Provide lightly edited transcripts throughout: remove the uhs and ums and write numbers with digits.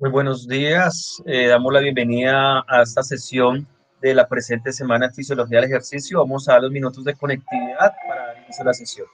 Muy buenos días. Damos la bienvenida a esta sesión de la presente semana de Fisiología del Ejercicio. Vamos a dar los minutos de conectividad para dar inicio a la sesión.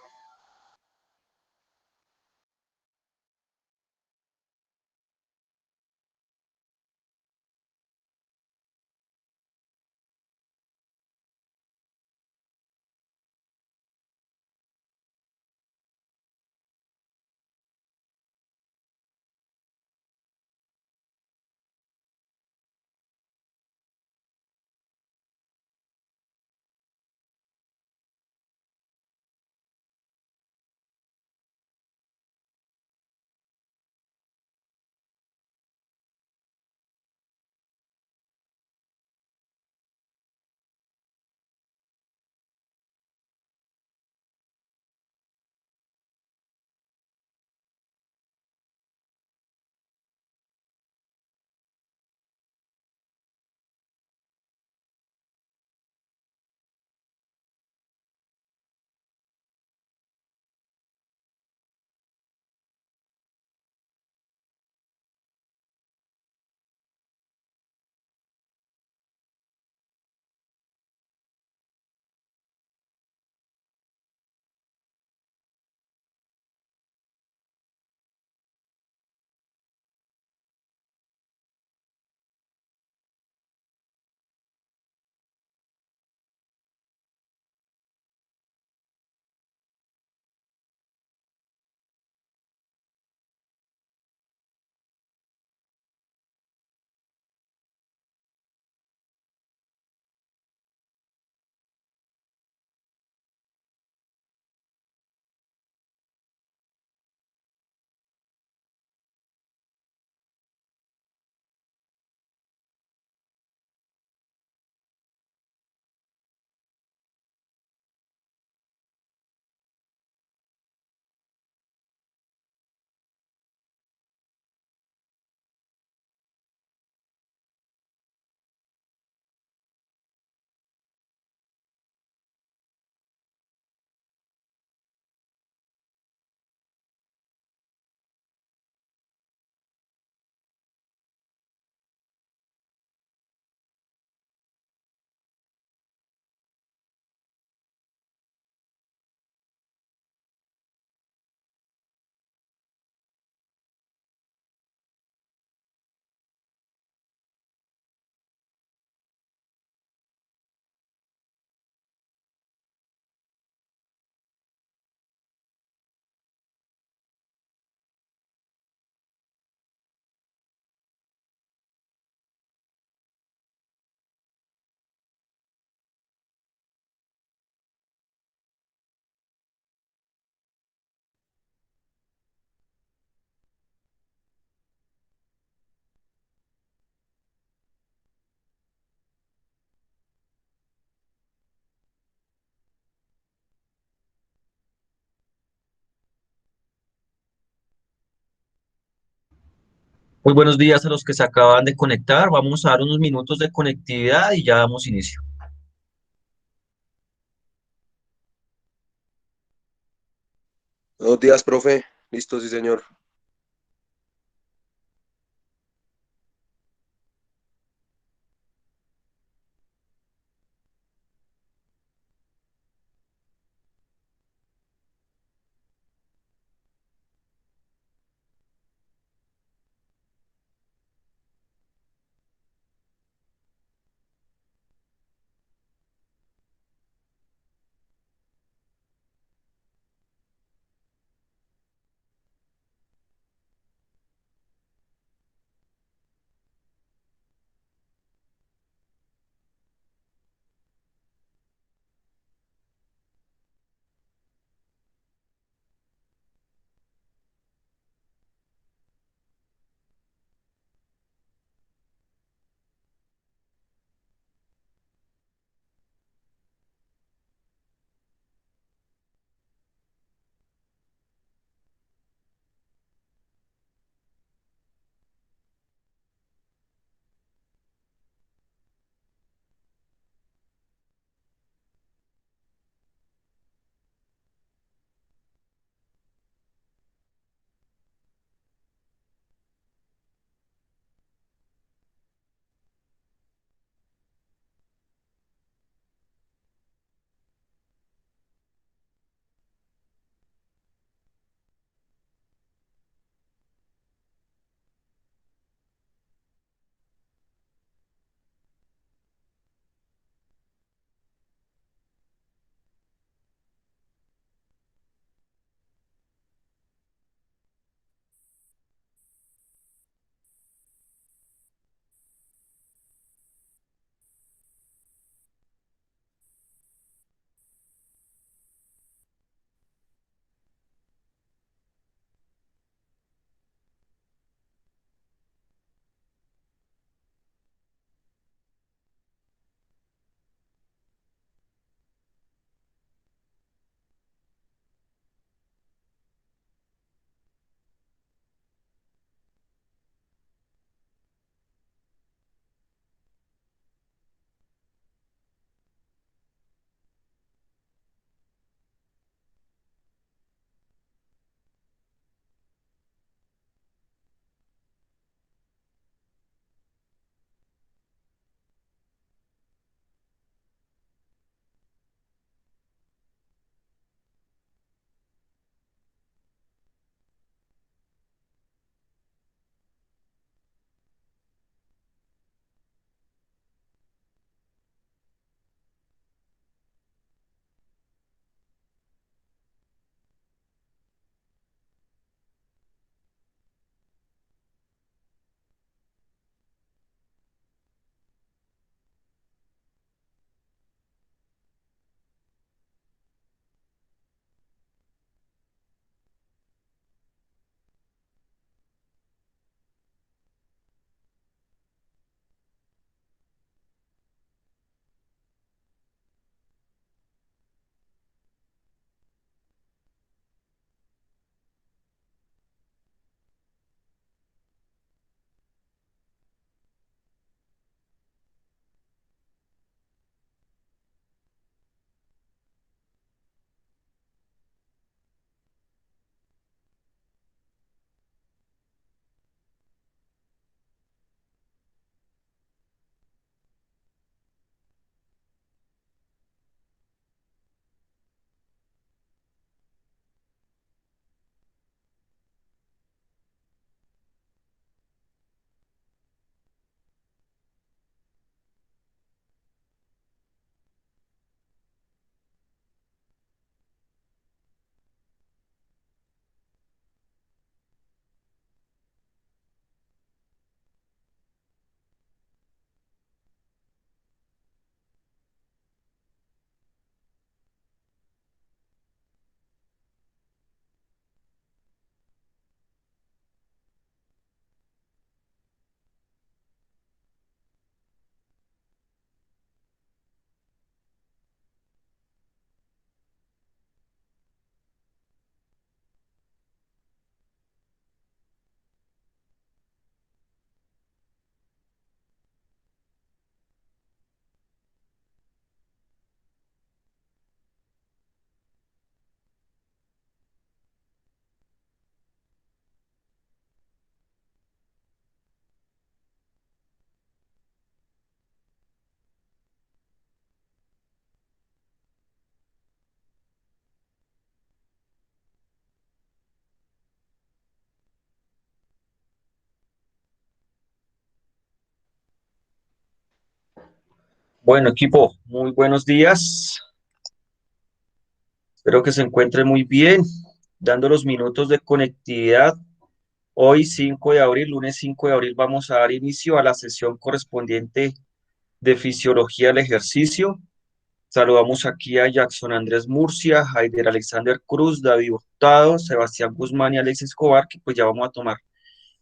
Muy buenos días a los que se acaban de conectar. Vamos a dar unos minutos de conectividad y ya damos inicio. Buenos días, profe. Listo, sí, señor. Bueno, equipo, muy buenos días. Espero que se encuentren muy bien, dando los minutos de conectividad. Hoy, 5 de abril, lunes 5 de abril, vamos a dar inicio a la sesión correspondiente de fisiología del ejercicio. Saludamos aquí a Jackson Andrés Murcia, Haider Alexander Cruz, David Hurtado, Sebastián Guzmán y Alex Escobar, que pues ya vamos a tomar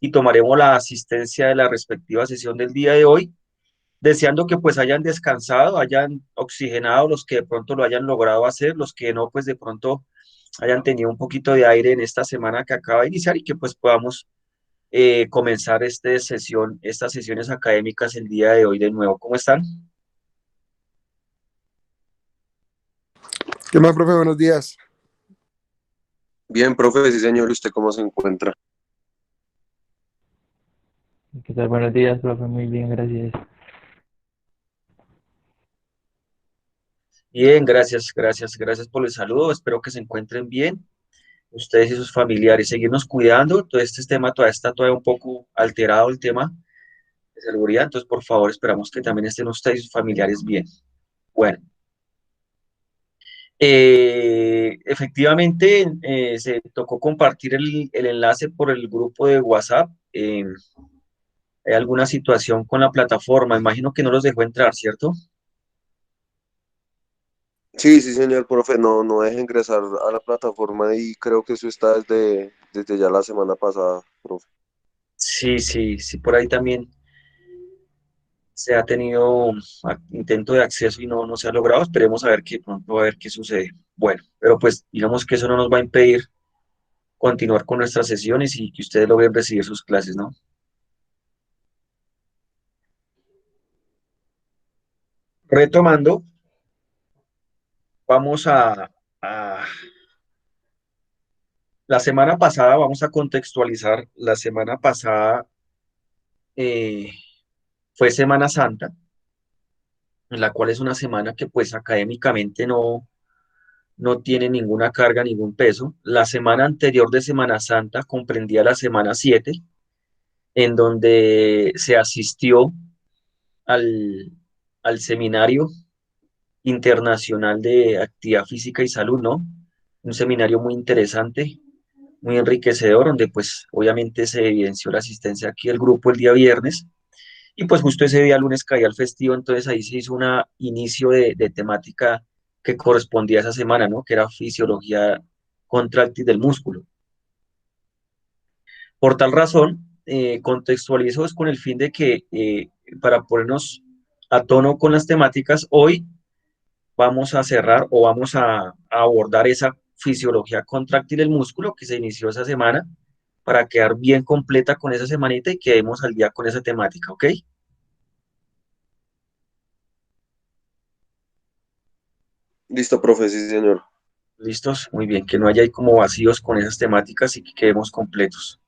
y tomaremos la asistencia de la respectiva sesión del día de hoy, deseando que pues hayan descansado, hayan oxigenado los que de pronto lo hayan logrado hacer, los que no, pues de pronto hayan tenido un poquito de aire en esta semana que acaba de iniciar y que pues podamos comenzar estas sesiones académicas el día de hoy de nuevo. ¿Cómo están? ¿Qué más, profe? Buenos días. Bien, profe, sí, señor. ¿Usted cómo se encuentra? ¿Qué tal? Buenos días, profe. Muy bien, gracias. Bien, gracias por el saludo. Espero que se encuentren bien, ustedes y sus familiares. Seguirnos cuidando. Todo este tema todavía está un poco alterado el tema de seguridad. Entonces, por favor, esperamos que también estén ustedes y sus familiares bien. Bueno, efectivamente, se tocó compartir el enlace por el grupo de WhatsApp. Hay alguna situación con la plataforma. Imagino que no los dejó entrar, ¿cierto? Sí, sí, señor, profe. No deje ingresar a la plataforma y creo que eso está desde ya la semana pasada, profe. Sí, por ahí también se ha tenido intento de acceso y no se ha logrado. Esperemos a ver qué pronto a ver qué sucede. Bueno, pero pues digamos que eso no nos va a impedir continuar con nuestras sesiones y que ustedes logren recibir sus clases, ¿no? Retomando, vamos a la semana pasada, vamos a contextualizar, la semana pasada eh, fue Semana Santa, en la cual es una semana que pues académicamente no tiene ninguna carga, ningún peso. La semana anterior de Semana Santa comprendía la semana 7, en donde se asistió al, al seminario internacional de actividad física y salud, ¿no? Un seminario muy interesante, muy enriquecedor, donde pues obviamente se evidenció la asistencia aquí del grupo el día viernes. Y pues justo ese día lunes caía el festivo, entonces ahí se hizo un inicio de temática que correspondía a esa semana, ¿no? Que era fisiología contráctil del músculo. Por tal razón, contextualizo es con el fin de que para ponernos a tono con las temáticas, hoy vamos a cerrar o vamos a abordar esa fisiología contráctil del músculo que se inició esa semana para quedar bien completa con esa semanita y quedemos al día con esa temática, ¿ok? Listo, profe, sí, señor. ¿Listos? Muy bien, que no haya ahí como vacíos con esas temáticas y que quedemos completos.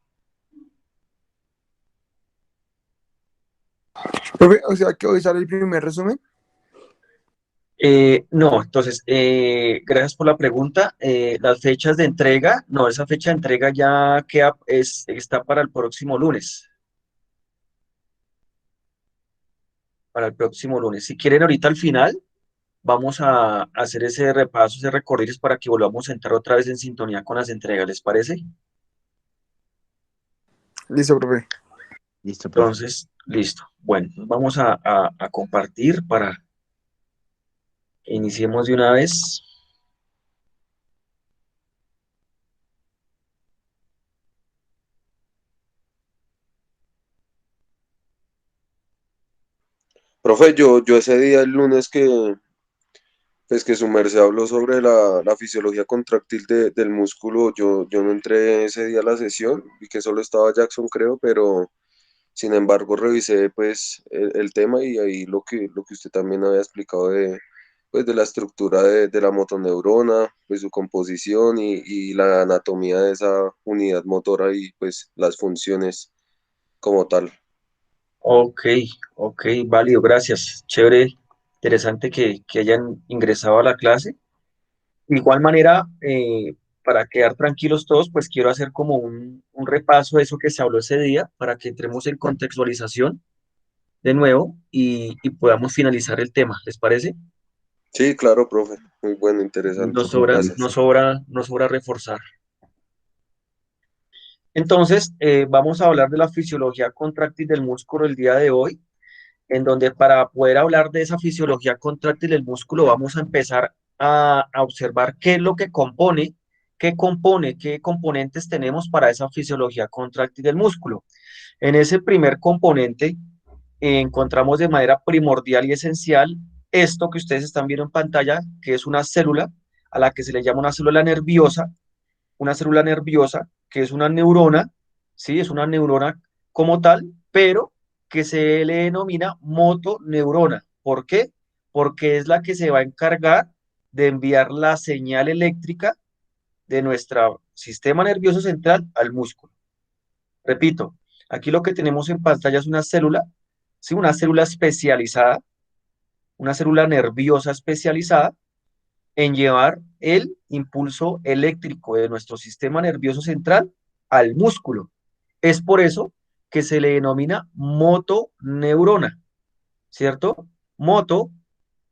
Profe, o sea que hoy sale el primer resumen. No, entonces, gracias por la pregunta. Las fechas de entrega, no, esa fecha de entrega ya está para el próximo lunes. Para el próximo lunes. Si quieren, ahorita al final vamos a hacer ese repaso, ese recorrido para que volvamos a entrar otra vez en sintonía con las entregas, ¿les parece? Listo, profe. Listo, profe. Entonces, listo. Bueno, vamos a compartir para que iniciemos de una vez. Profe, yo ese día, el lunes pues que su merced habló sobre la fisiología contráctil del músculo, yo no entré ese día a la sesión, y que solo estaba Jackson, creo, pero sin embargo revisé pues el tema y ahí lo que usted también había explicado pues, de la estructura de la motoneurona, pues su composición y la anatomía de esa unidad motora y pues las funciones como tal. Ok, ok, válido, gracias. Chévere, interesante que hayan ingresado a la clase. De igual manera, para quedar tranquilos todos, pues quiero hacer como un repaso de eso que se habló ese día para que entremos en contextualización. de nuevo y podamos finalizar el tema, ¿les parece? Sí, claro, profe. Muy bueno, interesante. Gracias. Nos sobra reforzar. Entonces, vamos a hablar de la fisiología contráctil del músculo el día de hoy, en donde para poder hablar de esa fisiología contráctil del músculo vamos a empezar a observar qué es lo que compone, qué componentes tenemos para esa fisiología contráctil del músculo. En ese primer componente encontramos de manera primordial y esencial esto que ustedes están viendo en pantalla, que es una célula a la que se le llama una célula nerviosa que es una neurona, ¿sí? Es una neurona como tal, pero que se le denomina motoneurona. ¿Por qué? Porque es la que se va a encargar de enviar la señal eléctrica de nuestro sistema nervioso central al músculo. Repito, aquí lo que tenemos en pantalla es una célula, ¿sí? Una célula especializada, una célula nerviosa especializada en llevar el impulso eléctrico de nuestro sistema nervioso central al músculo. Es por eso que se le denomina motoneurona, ¿cierto? Moto,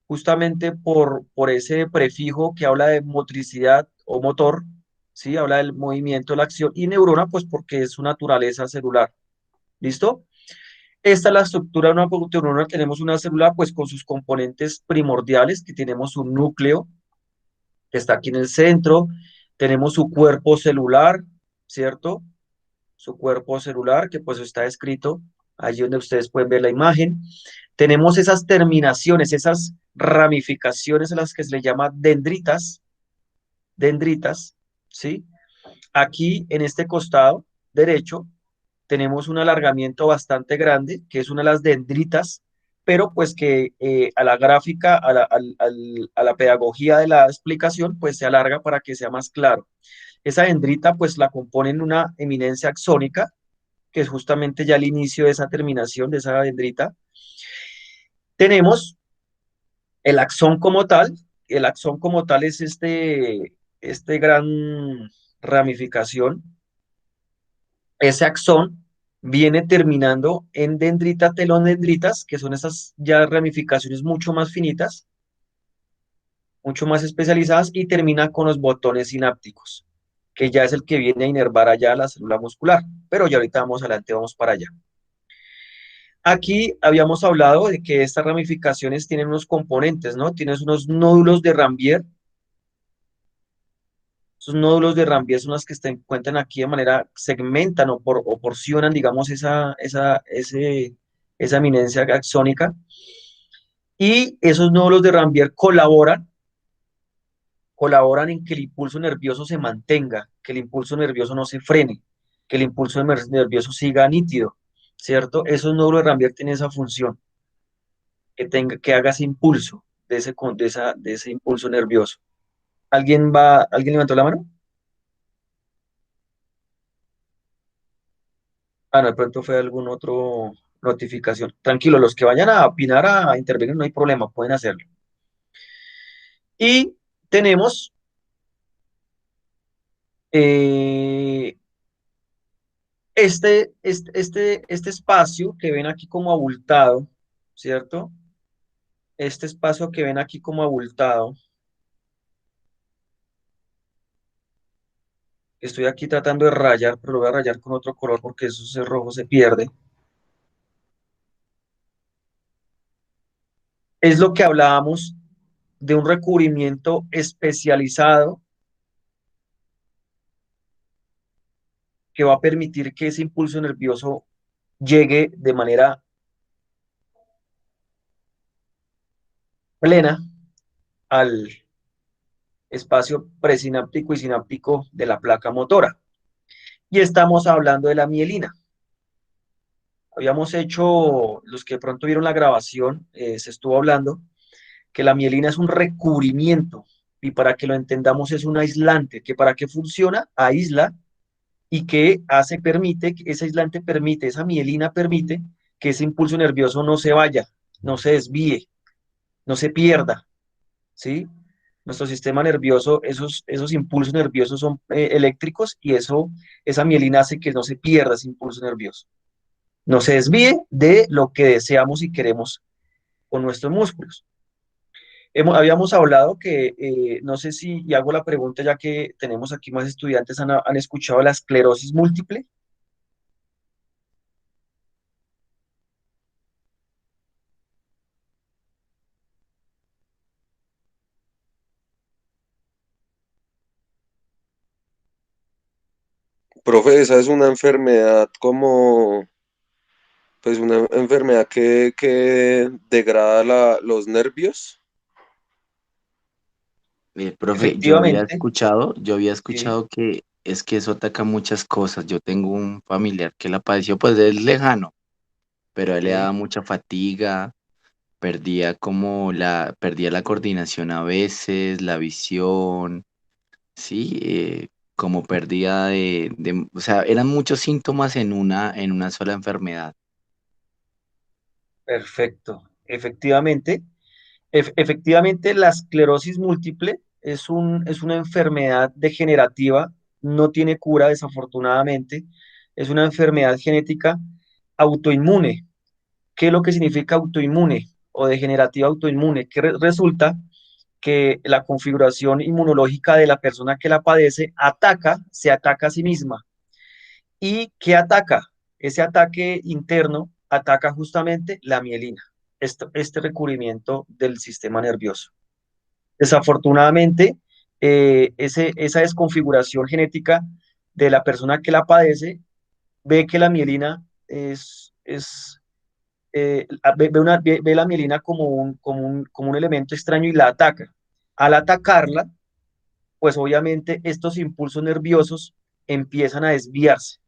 justamente por ese prefijo que habla de motricidad o motor, ¿sí? Habla del movimiento, la acción, y neurona, pues porque es su naturaleza celular. ¿Listo? Esta es la estructura de una neurona. Tenemos una célula, pues con sus componentes primordiales, que tenemos un núcleo, que está aquí en el centro, tenemos su cuerpo celular, ¿cierto? Su cuerpo celular, que pues está escrito allí donde ustedes pueden ver la imagen. Tenemos esas terminaciones, esas ramificaciones a las que se le llama dendritas, ¿sí? Aquí en este costado derecho tenemos un alargamiento bastante grande, que es una de las dendritas, pero pues que a la gráfica, a la pedagogía de la explicación, pues se alarga para que sea más claro. Esa dendrita pues la componen una eminencia axónica, que es justamente ya el inicio de esa terminación de esa dendrita. Tenemos el axón como tal. El axón como tal es este gran ramificación. Ese axón viene terminando en dendrita, telodendritas, que son esas ya ramificaciones mucho más finitas, mucho más especializadas, y termina con los botones sinápticos, que ya es el que viene a inervar allá la célula muscular. Pero ya ahorita vamos adelante, vamos para allá. Aquí habíamos hablado de que estas ramificaciones tienen unos componentes, ¿no? Tienes unos nódulos de Rambier. Esos nódulos de Rambier son los que se encuentran aquí de manera, segmentan o porcionan, digamos, esa eminencia axónica. Y esos nódulos de Rambier colaboran en que el impulso nervioso se mantenga, que el impulso nervioso no se frene, que el impulso nervioso siga nítido, ¿cierto? Esos nódulos de Rambier tienen esa función, que haga ese impulso, de ese impulso nervioso. ¿Alguien levantó la mano? Ah, no, de pronto fue algún otro notificación. Tranquilo, los que vayan a opinar, a intervenir, no hay problema, pueden hacerlo. Y tenemos eh, este espacio que ven aquí como abultado, ¿cierto? Este espacio que ven aquí como abultado. Estoy aquí tratando de rayar, pero lo voy a rayar con otro color porque eso ese rojo se pierde. Es lo que hablábamos de un recubrimiento especializado que va a permitir que ese impulso nervioso llegue de manera plena al espacio presináptico y sináptico de la placa motora. Y estamos hablando de la mielina. Habíamos hecho, los que de pronto vieron la grabación, se estuvo hablando que la mielina es un recubrimiento y para que lo entendamos es un aislante, que para qué funciona, aísla y que permite, ese aislante permite, esa mielina permite que ese impulso nervioso no se vaya, no se desvíe, no se pierda, ¿sí? Nuestro sistema nervioso, esos impulsos nerviosos son eléctricos y esa mielina hace que no se pierda ese impulso nervioso. no se desvíe de lo que deseamos y queremos con nuestros músculos. Habíamos hablado que, no sé si, y hago la pregunta ya que tenemos aquí más estudiantes, han escuchado la esclerosis múltiple. Profe, esa es una enfermedad como, pues una enfermedad que degrada los nervios. Profe, Efectivamente, yo había sí, escuchado que es que eso ataca muchas cosas. Yo tengo un familiar que la padeció, pues es lejano, pero a él le daba sí, mucha fatiga, perdía la coordinación a veces, la visión, sí, como pérdida o sea, eran muchos síntomas en una sola enfermedad. perfecto. Efectivamente, la esclerosis múltiple es una enfermedad degenerativa, no tiene cura, desafortunadamente. Es una enfermedad genética autoinmune. ¿Qué es lo que significa autoinmune o degenerativa autoinmune? Que resulta que la configuración inmunológica de la persona que la padece se ataca a sí misma. ¿Y qué ataca? Ese ataque interno ataca justamente la mielina, este recubrimiento del sistema nervioso. Desafortunadamente, esa desconfiguración genética de la persona que la padece ve que la mielina ve la mielina como un elemento extraño y la ataca. Al atacarla, pues obviamente estos impulsos nerviosos empiezan a desviarse,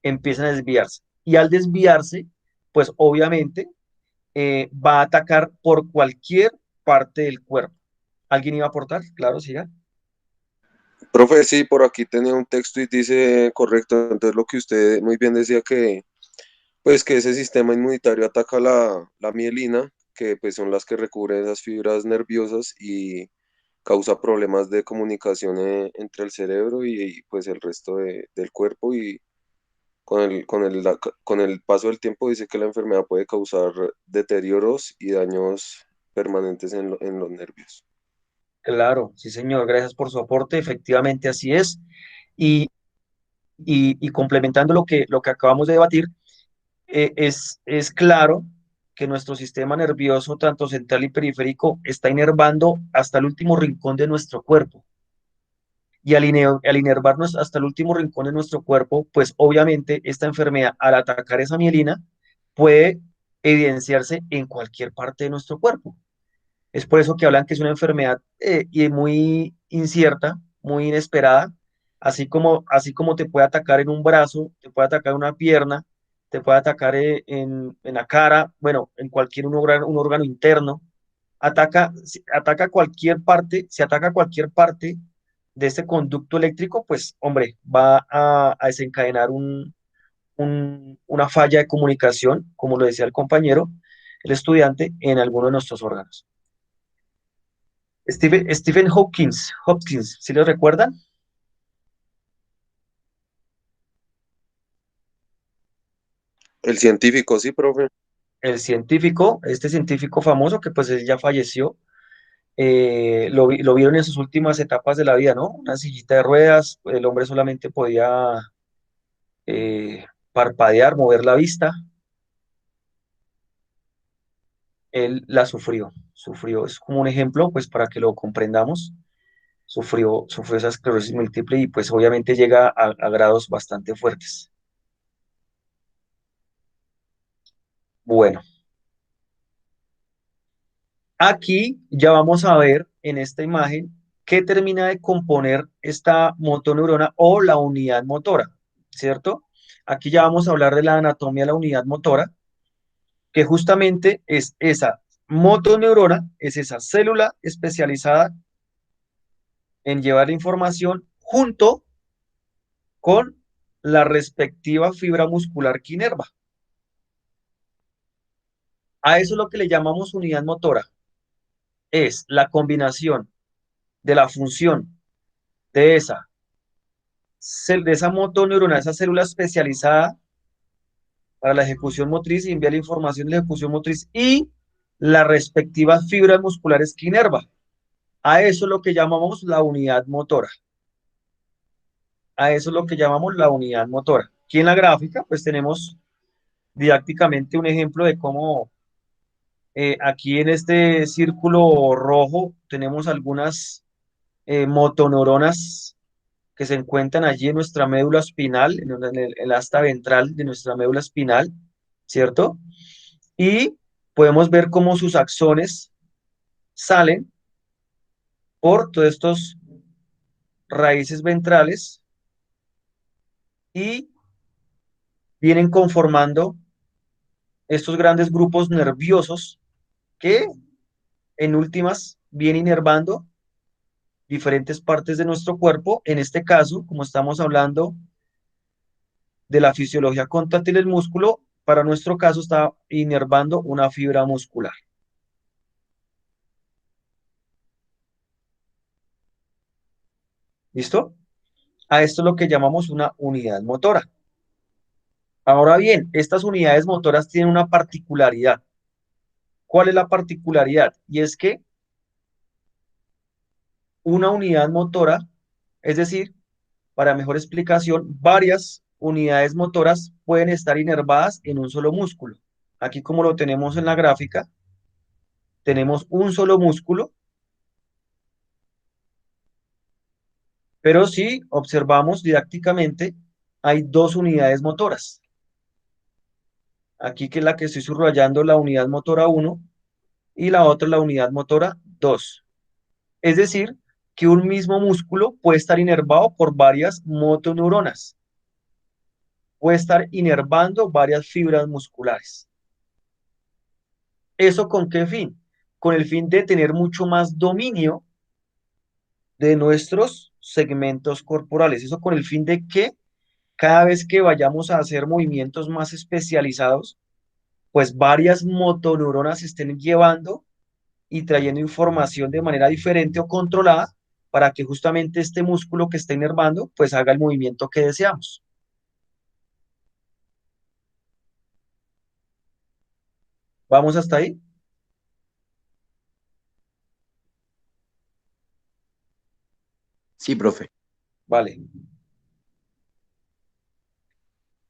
empiezan a desviarse. Y al desviarse, pues obviamente va a atacar por cualquier parte del cuerpo. ¿Alguien iba a aportar? Claro, siga. Profe, sí, por aquí tenía un texto y dice correcto, entonces lo que usted muy bien decía que, pues que ese sistema inmunitario ataca la mielina, que pues son las que recubren esas fibras nerviosas y causa problemas de comunicación entre el cerebro pues el resto del cuerpo y con el paso del tiempo dice que la enfermedad puede causar deterioros y daños permanentes en los nervios. Claro, sí, señor, gracias por su aporte. Efectivamente, así es. Y, y complementando lo que acabamos de debatir, es claro que nuestro sistema nervioso, tanto central y periférico, está inervando hasta el último rincón de nuestro cuerpo. Y al inervarnos hasta el último rincón de nuestro cuerpo, pues obviamente esta enfermedad, al atacar esa mielina, puede evidenciarse en cualquier parte de nuestro cuerpo. Es por eso que hablan que es una enfermedad y muy incierta, muy inesperada, así como te puede atacar en un brazo, te puede atacar en una pierna, te puede atacar en la cara, bueno, en cualquier un órgano interno, ataca cualquier parte, si ataca cualquier parte de este conducto eléctrico, pues hombre, va a desencadenar una falla de comunicación, como lo decía el compañero, el estudiante, en alguno de nuestros órganos. Stephen Hopkins, ¿sí lo recuerdan? El científico, sí, profe. Este científico famoso que pues él ya falleció, lo vieron en sus últimas etapas de la vida, ¿no? Una sillita de ruedas, el hombre solamente podía parpadear, mover la vista, él la sufrió, es como un ejemplo, pues para que lo comprendamos, sufrió esa esclerosis múltiple y pues obviamente llega a grados bastante fuertes. Bueno. Aquí ya vamos a ver en esta imagen qué termina de componer esta motoneurona o la unidad motora, ¿cierto? Aquí ya vamos a hablar de la anatomía de la unidad motora, que justamente es esa motoneurona, es esa célula especializada en llevar la información junto con la respectiva fibra muscular que inerva. A eso es lo que le llamamos unidad motora, es la combinación de la función de esa motoneurona, esa célula especializada para la ejecución motriz y envía la información de la ejecución motriz y las respectivas fibras musculares que inerva. A eso es lo que llamamos la unidad motora. A eso es lo que llamamos la unidad motora. Aquí en la gráfica, pues tenemos didácticamente un ejemplo de cómo aquí en este círculo rojo tenemos algunas motoneuronas que se encuentran allí en nuestra médula espinal, en el asta ventral de nuestra médula espinal, ¿cierto? Y podemos ver cómo sus axones salen por todos estos raíces ventrales y vienen conformando estos grandes grupos nerviosos que en últimas vienen inervando diferentes partes de nuestro cuerpo. En este caso, como estamos hablando de la fisiología contráctil del músculo, para nuestro caso está inervando una fibra muscular. ¿Listo? A esto es lo que llamamos una unidad motora. Ahora bien, estas unidades motoras tienen una particularidad. ¿Cuál es la particularidad? Y es que una unidad motora, es decir, para mejor explicación, varias unidades motoras pueden estar inervadas en un solo músculo. Aquí como lo tenemos en la gráfica, tenemos un solo músculo, pero si observamos didácticamente, hay dos unidades motoras. Aquí que es la que estoy subrayando, la unidad motora 1 y la otra la unidad motora 2. Es decir, que un mismo músculo puede estar inervado por varias motoneuronas, puede estar inervando varias fibras musculares. ¿Eso con qué fin? Con el fin de tener mucho más dominio de nuestros segmentos corporales. Eso con el fin de que cada vez que vayamos a hacer movimientos más especializados, pues varias motoneuronas estén llevando y trayendo información de manera diferente o controlada para que justamente este músculo que está inervando, pues haga el movimiento que deseamos. ¿Vamos hasta ahí? Sí, profe. Vale.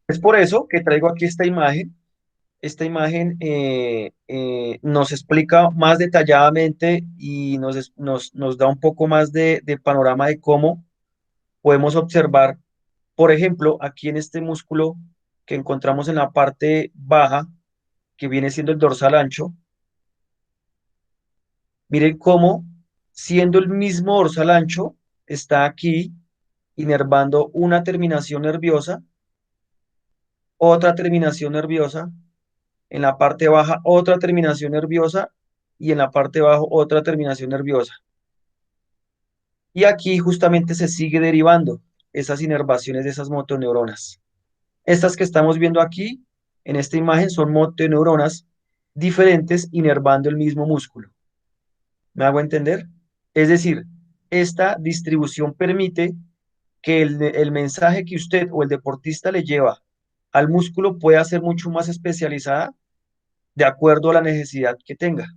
Es por eso que traigo aquí esta imagen. Esta imagen nos explica más detalladamente y nos da un poco más de panorama de cómo podemos observar, por ejemplo, aquí en este músculo que encontramos en la parte baja, que viene siendo el dorsal ancho. Miren cómo, siendo el mismo dorsal ancho, está aquí inervando una terminación nerviosa, otra terminación nerviosa, en la parte baja otra terminación nerviosa y en la parte bajo otra terminación nerviosa. Y aquí justamente se sigue derivando esas inervaciones de esas motoneuronas. Estas que estamos viendo aquí en esta imagen son motoneuronas diferentes inervando el mismo músculo. ¿Me hago entender? Es decir, esta distribución permite que el mensaje que usted o el deportista le lleva al músculo pueda ser mucho más especializada de acuerdo a la necesidad que tenga.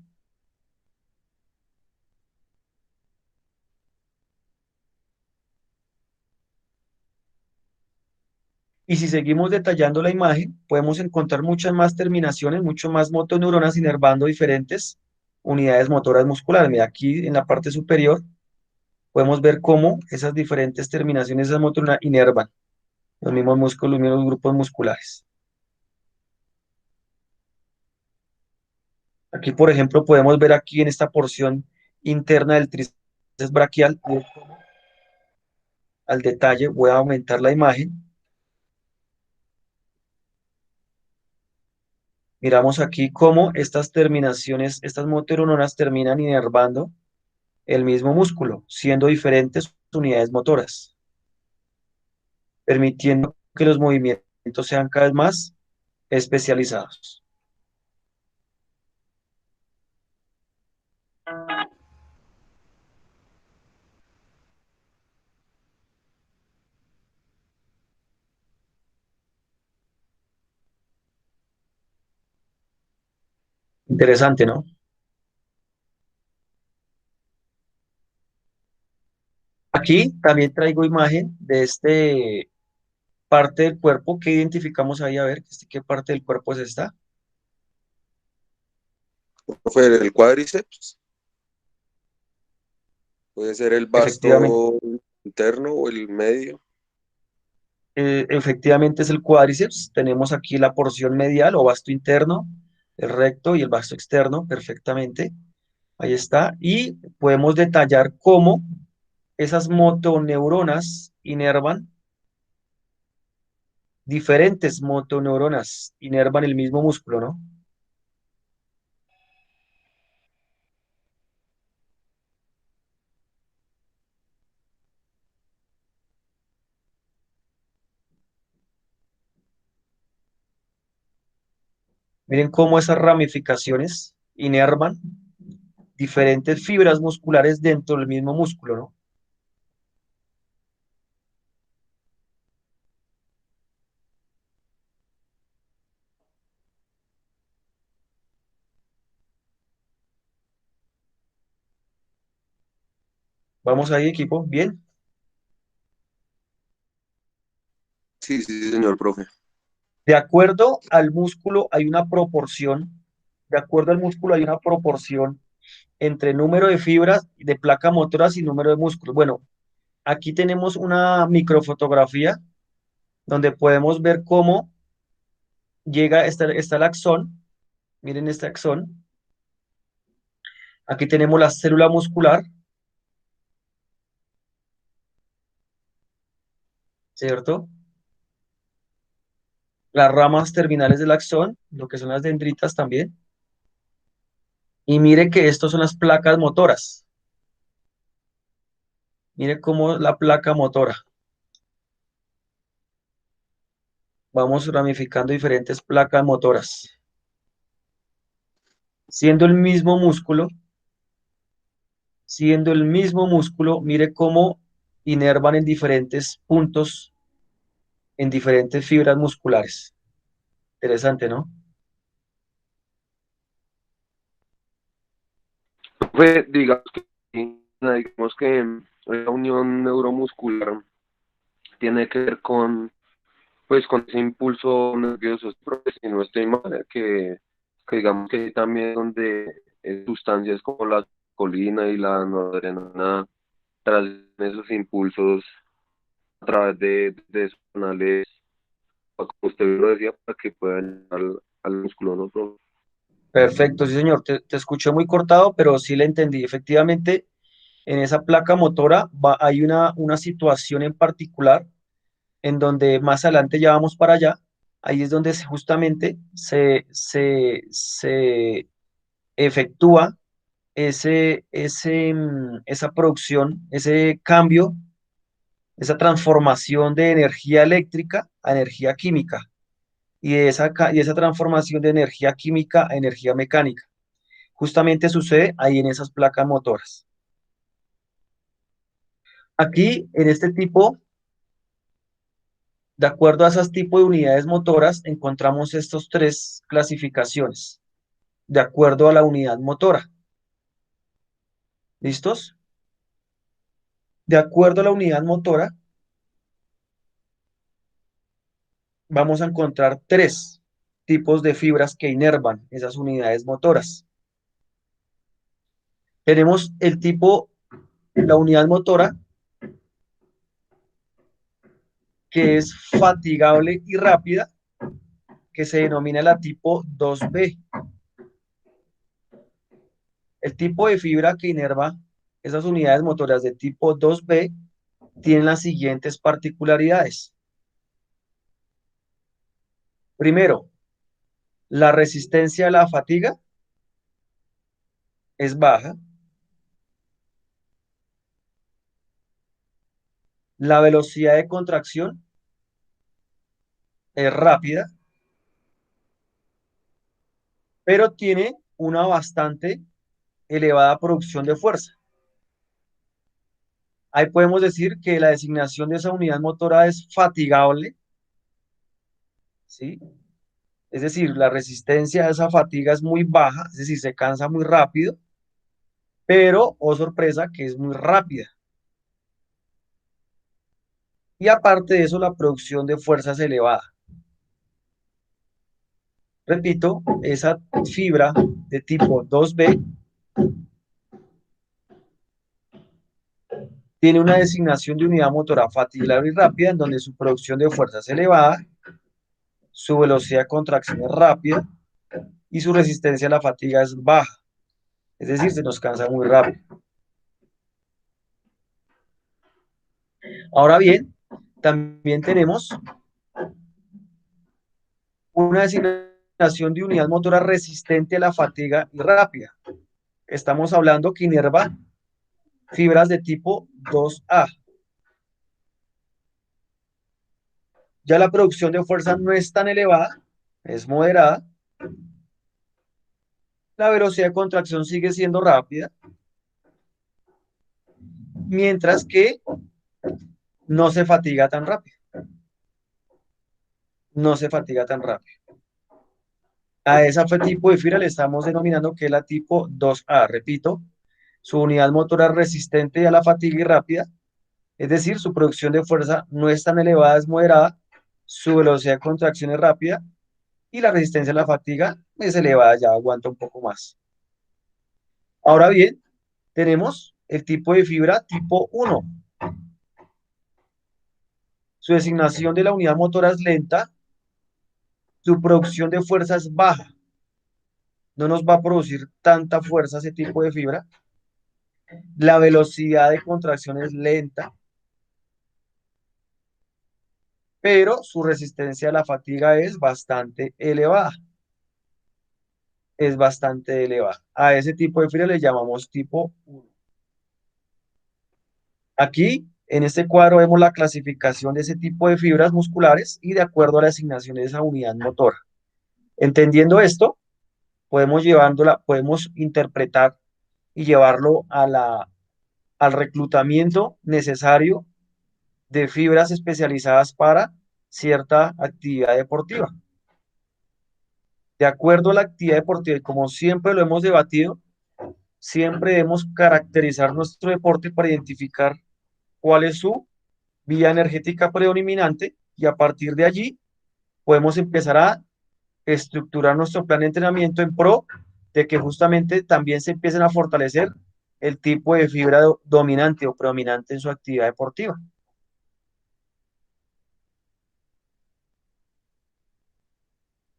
Y si seguimos detallando la imagen, podemos encontrar muchas más terminaciones, mucho más motoneuronas inervando diferentes unidades motoras musculares. Mira, aquí en la parte superior podemos ver cómo esas diferentes terminaciones, esas motoneuronas inervan los mismos músculos, los mismos grupos musculares. Aquí, por ejemplo, podemos ver aquí en esta porción interna del tríceps braquial, al detalle, voy a aumentar la imagen. Miramos aquí cómo estas terminaciones, estas motoneuronas terminan inervando el mismo músculo, siendo diferentes unidades motoras, permitiendo que los movimientos sean cada vez más especializados. Interesante, ¿no? Aquí también traigo imagen de este parte del cuerpo que identificamos ahí, a ver, ¿qué parte del cuerpo es esta? Profe, el cuádriceps, puede ser el Efectivamente, vasto interno o el medio. efectivamente es el cuádriceps. Tenemos aquí la porción medial o vasto interno, el recto y el vasto externo, perfectamente. Ahí está. Y podemos detallar cómo esas motoneuronas inervan, diferentes motoneuronas inervan el mismo músculo, ¿no? Miren cómo esas ramificaciones inervan diferentes fibras musculares dentro del mismo músculo, ¿no? Vamos ahí, equipo. Bien. Sí, sí, señor profe. De acuerdo al músculo hay una proporción, de acuerdo al músculo hay una proporción entre número de fibras de placa motoras y número de músculos. Bueno, aquí tenemos una microfotografía donde podemos ver cómo llega, está el axón, miren este axón, aquí tenemos la célula muscular, ¿cierto? Las ramas terminales del axón, lo que son las dendritas también, y mire que estos son las placas motoras, mire cómo la placa motora, vamos ramificando diferentes placas motoras, siendo el mismo músculo, siendo el mismo músculo, mire cómo inervan en diferentes puntos, en diferentes fibras musculares. Interesante, ¿no? Profe, digamos que la unión neuromuscular tiene que ver con, pues, con ese impulso nervioso, profe, si no estoy mal, que digamos que también donde sustancias como la colina y la noradrenalina traen esos impulsos a través de esos canales, como usted lo decía, para que puedan llegar al músculo, ¿no, profe? Perfecto, sí, señor. Te escuché muy cortado, pero sí le entendí. Efectivamente, en esa placa motora hay una situación en particular en donde más adelante ya vamos para allá. Ahí es donde justamente se efectúa esa producción, ese cambio, esa transformación de energía eléctrica a energía química y esa transformación de energía química a energía mecánica. Justamente sucede ahí en esas placas motoras. Aquí, en este tipo, de acuerdo a esos tipos de unidades motoras, encontramos estas tres clasificaciones, de acuerdo a la unidad motora. ¿Listos? De acuerdo a la unidad motora, vamos a encontrar tres tipos de fibras que inervan esas unidades motoras. Tenemos el tipo, la unidad motora, que es fatigable y rápida, que se denomina la tipo 2B. El tipo de fibra que inerva esas unidades motoras de tipo 2B tiene las siguientes particularidades. Primero, la resistencia a la fatiga es baja, la velocidad de contracción es rápida, pero tiene una bastante elevada producción de fuerza. Ahí podemos decir que la designación de esa unidad motora es fatigable, ¿sí? Es decir, la resistencia a esa fatiga es muy baja, es decir, se cansa muy rápido, pero, oh sorpresa, que es muy rápida. Y aparte de eso, la producción de fuerza es elevada. Repito, esa fibra de tipo 2B tiene una designación de unidad motora fatigable y rápida, en donde su producción de fuerza es elevada, su velocidad de contracción es rápida y su resistencia a la fatiga es baja. Es decir, se nos cansa muy rápido. Ahora bien, también tenemos una designación de unidad motora resistente a la fatiga y rápida. Estamos hablando que inerva fibras de tipo 2A. Ya la producción de fuerza no es tan elevada, es moderada. La velocidad de contracción sigue siendo rápida, mientras que no se fatiga tan rápido. No se fatiga tan rápido. A esa tipo de fibra le estamos denominando que es la tipo 2A. Repito, su unidad motora resistente a la fatiga y rápida, es decir, su producción de fuerza no es tan elevada, es moderada, su velocidad de contracción es rápida y la resistencia a la fatiga es elevada, ya aguanta un poco más. Ahora bien, tenemos el tipo de fibra tipo 1. Su designación de la unidad motora es lenta, su producción de fuerza es baja. No nos va a producir tanta fuerza ese tipo de fibra. La velocidad de contracción es lenta, pero su resistencia a la fatiga es bastante elevada. Es bastante elevada. A ese tipo de fibra le llamamos tipo 1. Aquí, en este cuadro, vemos la clasificación de ese tipo de fibras musculares y de acuerdo a la asignación de esa unidad motora. Entendiendo esto, podemos interpretar y llevarlo al reclutamiento necesario de fibras especializadas para cierta actividad deportiva. De acuerdo a la actividad deportiva, y como siempre lo hemos debatido, siempre debemos caracterizar nuestro deporte para identificar cuál es su vía energética predominante y a partir de allí podemos empezar a estructurar nuestro plan de entrenamiento en pro de que justamente también se empiecen a fortalecer el tipo de fibra dominante o predominante en su actividad deportiva.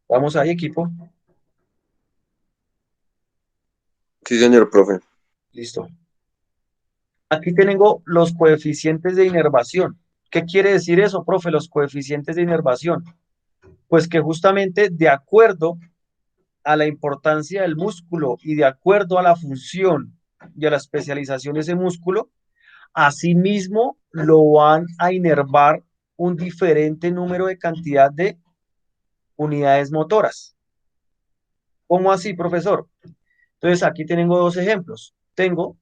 Vamos ahí, equipo. Sí, señor profe. Listo. Aquí tengo los coeficientes de inervación. ¿Qué quiere decir eso, profe? Los coeficientes de inervación. Pues que justamente de acuerdo a la importancia del músculo y de acuerdo a la función y a la especialización de ese músculo, asimismo lo van a inervar un diferente número de cantidad de unidades motoras. ¿Cómo así, profesor? Entonces aquí tengo dos ejemplos. Tengo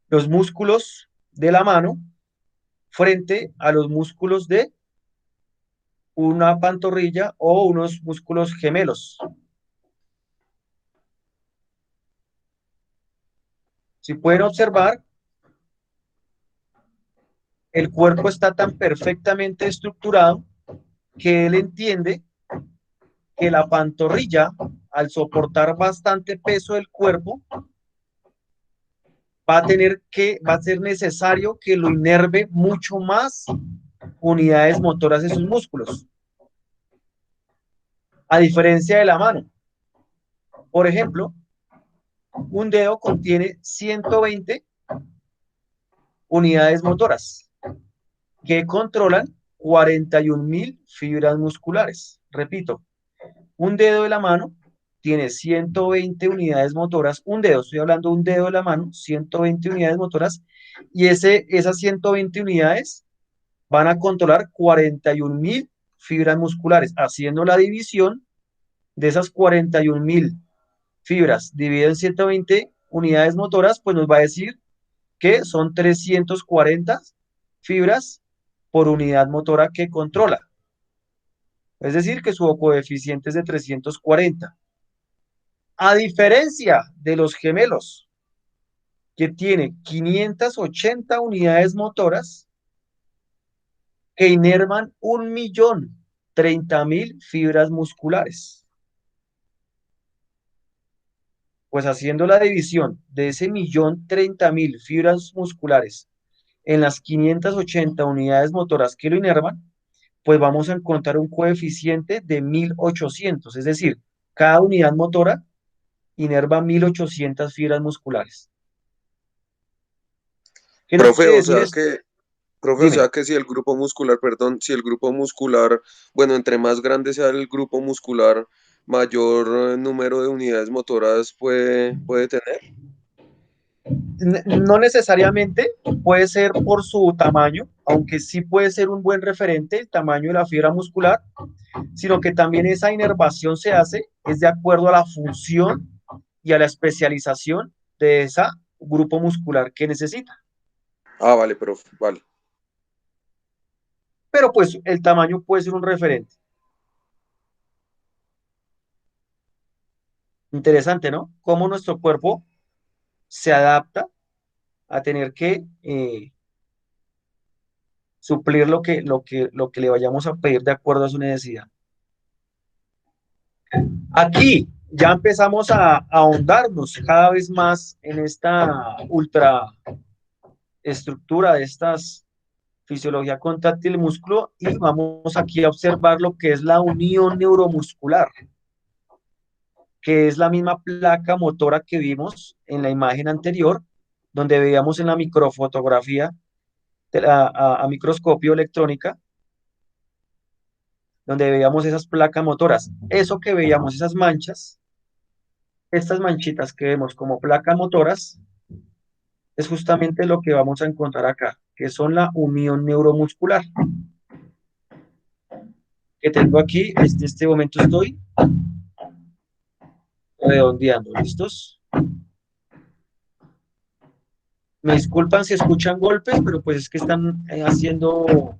los músculos de la mano frente a los músculos de una pantorrilla o unos músculos gemelos. Si pueden observar, el cuerpo está tan perfectamente estructurado que él entiende que la pantorrilla, al soportar bastante peso del cuerpo, va a ser necesario que lo inerve mucho más unidades motoras de sus músculos. A diferencia de la mano. Por ejemplo, un dedo contiene 120 unidades motoras que controlan 41.000 fibras musculares. Repito, un dedo de la mano tiene 120 unidades motoras, un dedo, estoy hablando de un dedo de la mano, 120 unidades motoras, y esas 120 unidades van a controlar 41.000 fibras musculares, haciendo la división de esas 41.000 fibras dividido en 120 unidades motoras, pues nos va a decir que son 340 fibras por unidad motora que controla. Es decir, que su coeficiente es de 340. A diferencia de los gemelos, que tiene 580 unidades motoras que inervan 1.030.000 fibras musculares. Pues haciendo la división de ese 1.030.000 fibras musculares en las 580 unidades motoras que lo inervan, pues vamos a encontrar un coeficiente de 1.800, es decir, cada unidad motora inerva 1.800 fibras musculares. ¿Qué nos Profe, quiere o decir sea esto? que, profe, o Dime. sea que si el grupo muscular, perdón, si el grupo muscular, bueno, entre más grande sea el grupo muscular, mayor número de unidades motoras puede tener. No necesariamente puede ser por su tamaño, aunque sí puede ser un buen referente el tamaño de la fibra muscular, sino que también esa inervación se hace es de acuerdo a la función y a la especialización de ese grupo muscular que necesita. Ah, vale, profe, vale. Pero pues el tamaño puede ser un referente. Interesante, ¿no? Cómo nuestro cuerpo se adapta a tener que suplir lo que le vayamos a pedir de acuerdo a su necesidad. Aquí ya empezamos a ahondarnos cada vez más en esta ultra estructura de estas fisiología contráctil del músculo y vamos aquí a observar lo que es la unión neuromuscular, que es la misma placa motora que vimos en la imagen anterior, donde veíamos en la microfotografía a microscopio electrónica, donde veíamos esas placas motoras. Eso que veíamos, esas manchas, estas manchitas que vemos como placas motoras, es justamente lo que vamos a encontrar acá, que son la unión neuromuscular, que tengo aquí, en este momento estoy redondeando, ¿listos? Me disculpan si escuchan golpes, pero pues es que están haciendo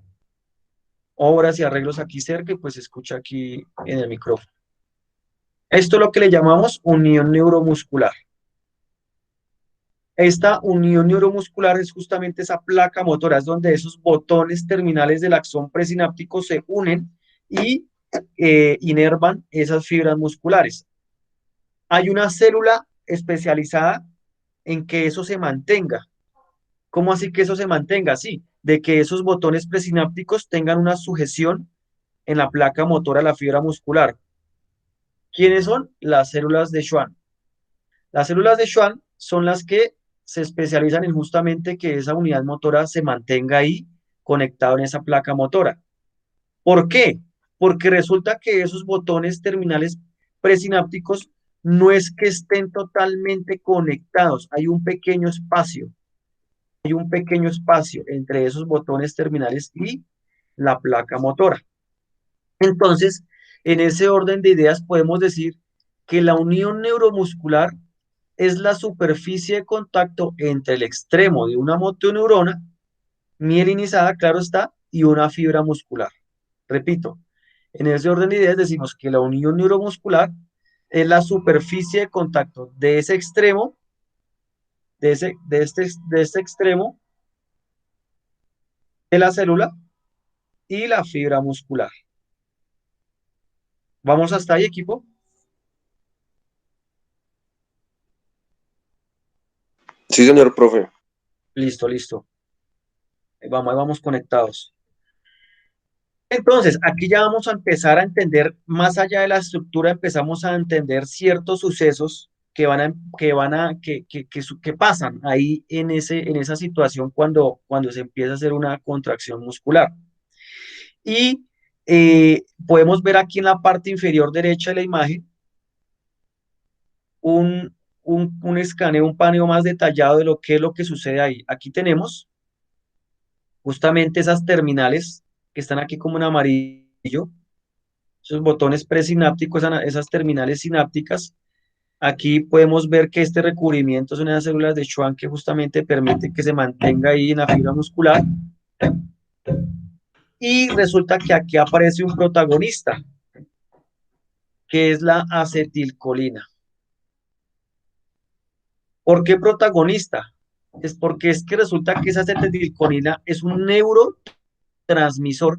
obras y arreglos aquí cerca y pues se escucha aquí en el micrófono. Esto es lo que le llamamos unión neuromuscular. Esta unión neuromuscular es justamente esa placa motora, es donde esos botones terminales del axón presináptico se unen y inervan esas fibras musculares. Hay una célula especializada en que eso se mantenga. ¿Cómo así que eso se mantenga? Sí, de que esos botones presinápticos tengan una sujeción en la placa motora de la fibra muscular. ¿Quiénes son? Las células de Schwann. Las células de Schwann son las que se especializan en justamente que esa unidad motora se mantenga ahí conectado en esa placa motora. ¿Por qué? Porque resulta que esos botones terminales presinápticos no es que estén totalmente conectados, hay un pequeño espacio entre esos botones terminales y la placa motora. Entonces, en ese orden de ideas podemos decir que la unión neuromuscular es la superficie de contacto entre el extremo de una motoneurona mielinizada, claro está, y una fibra muscular. Repito, en ese orden de ideas decimos que la unión neuromuscular es la superficie de contacto de ese extremo, de este extremo de la célula y la fibra muscular. ¿Vamos hasta ahí, equipo? Sí, señor profe. Listo, listo. Ahí vamos conectados. Entonces, aquí ya vamos a empezar a entender, más allá de la estructura, empezamos a entender ciertos sucesos que pasan ahí en esa situación cuando se empieza a hacer una contracción muscular. Y podemos ver aquí en la parte inferior derecha de la imagen un, un escaneo, un paneo más detallado de lo que es lo que sucede ahí. Aquí tenemos justamente esas terminales que están aquí como en amarillo, esos botones presinápticos, esas terminales sinápticas. Aquí podemos ver que este recubrimiento son esas células de Schwann que justamente permiten que se mantenga ahí en la fibra muscular. Y resulta que aquí aparece un protagonista, que es la acetilcolina. ¿Por qué protagonista? Es porque es que resulta que esa acetilcolina neurotransmisor,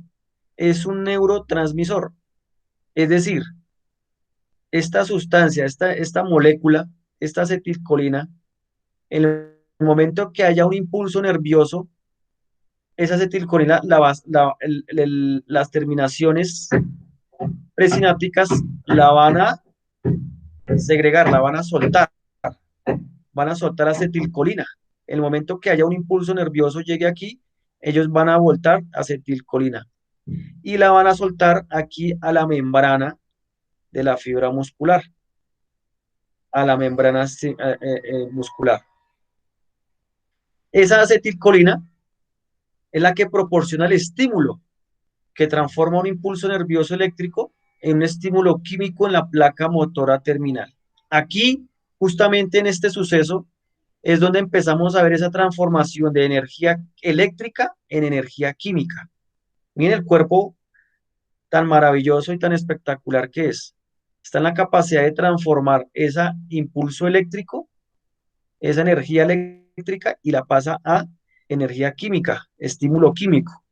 es un neurotransmisor. Es decir, esta sustancia, esta molécula, esta acetilcolina, en el momento que haya un impulso nervioso, esa acetilcolina, las terminaciones presinápticas la van a segregar, van a soltar acetilcolina. En el momento que haya un impulso nervioso llegue aquí, ellos van a voltar acetilcolina y la van a soltar aquí a la membrana de la fibra muscular, a la membrana muscular. Esa acetilcolina es la que proporciona el estímulo que transforma un impulso nervioso eléctrico en un estímulo químico en la placa motora terminal. Aquí, justamente en este suceso, es donde empezamos a ver esa transformación de energía eléctrica en energía química. Miren el cuerpo tan maravilloso y tan espectacular que es. Está en la capacidad de transformar ese impulso eléctrico, esa energía eléctrica, y la pasa a energía química, estímulo químico,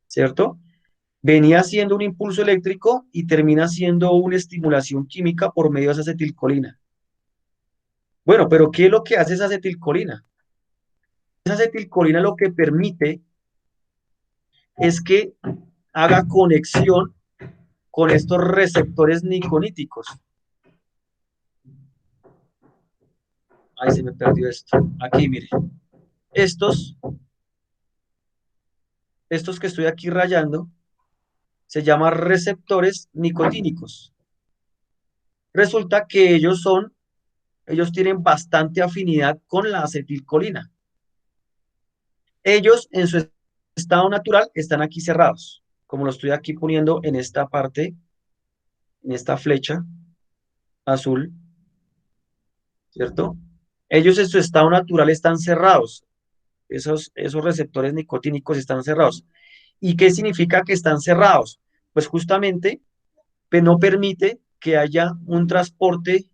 ¿cierto? Venía siendo un impulso eléctrico y termina siendo una estimulación química por medio de esa acetilcolina. Bueno, pero ¿qué es lo que hace esa acetilcolina? Esa acetilcolina lo que permite es que haga conexión con estos receptores niconíticos. Ahí se me perdió esto. Aquí, mire. Estos, estos que estoy aquí rayando se llaman receptores nicotínicos. Resulta que ellos tienen bastante afinidad con la acetilcolina. Ellos en su estado natural están aquí cerrados, como lo estoy aquí poniendo en esta parte, en esta flecha azul, ¿cierto? Ellos en su estado natural están cerrados, esos receptores nicotínicos están cerrados. ¿Y qué significa que están cerrados? Pues justamente no permite que haya un transporte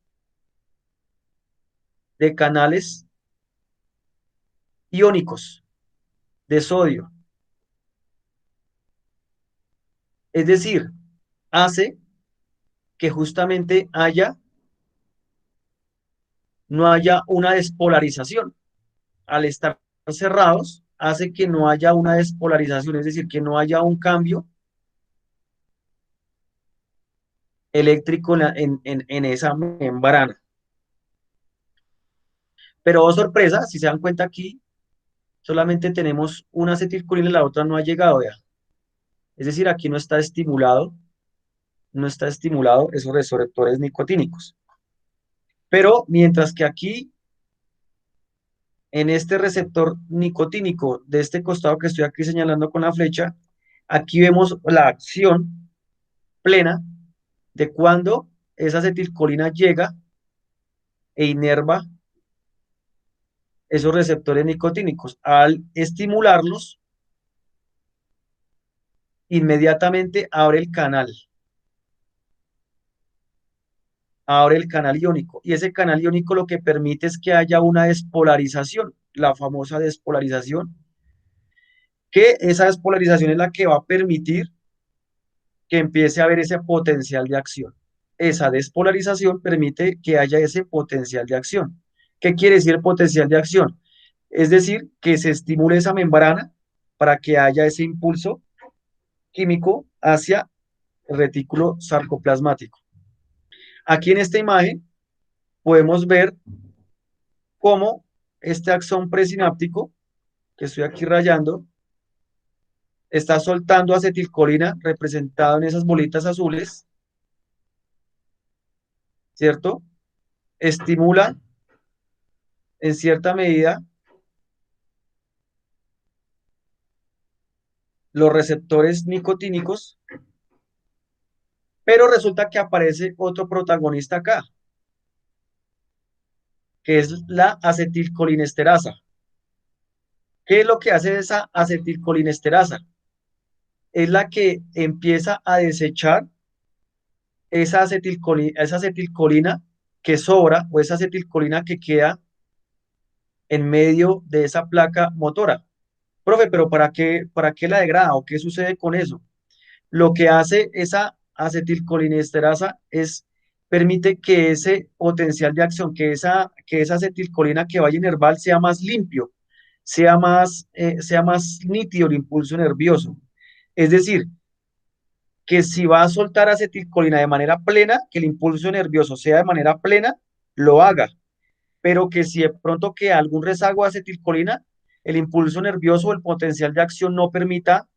de canales iónicos de sodio. Es decir, hace que justamente no haya una despolarización. Al estar cerrados, hace que no haya una despolarización, es decir, que no haya un cambio eléctrico en esa membrana. Pero, oh sorpresa, si se dan cuenta aquí, solamente tenemos una acetilcolina y la otra no ha llegado ya. Es decir, aquí no está estimulado esos receptores nicotínicos. Pero mientras que aquí, en este receptor nicotínico de este costado que estoy aquí señalando con la flecha, aquí vemos la acción plena de cuando esa acetilcolina llega e inerva esos receptores nicotínicos. Al estimularlos, inmediatamente abre el canal iónico, y ese canal iónico lo que permite es que haya una despolarización, la famosa despolarización, que esa despolarización es la que va a permitir que empiece a haber ese potencial de acción. Esa despolarización permite que haya ese potencial de acción. ¿Qué quiere decir el potencial de acción? Es decir, que se estimule esa membrana para que haya ese impulso químico hacia el retículo sarcoplasmático. Aquí en esta imagen podemos ver cómo este axón presináptico, que estoy aquí rayando, está soltando acetilcolina representado en esas bolitas azules, ¿cierto? Estimula en cierta medida los receptores nicotínicos, pero resulta que aparece otro protagonista acá, que es la acetilcolinesterasa. ¿Qué es lo que hace esa acetilcolinesterasa? es la que empieza a desechar esa acetilcolina que sobra o esa acetilcolina que queda en medio de esa placa motora. Profe, pero para qué la degrada o qué sucede con eso? Lo que hace esa acetilcolinesterasa es permite que ese potencial de acción, que esa acetilcolina que vaya nerval sea más limpio, sea más nítido el impulso nervioso. Es decir, que si va a soltar acetilcolina de manera plena, que el impulso nervioso sea de manera plena, lo haga, pero que si de pronto queda algún rezago de acetilcolina, el impulso nervioso o el potencial de acción no permita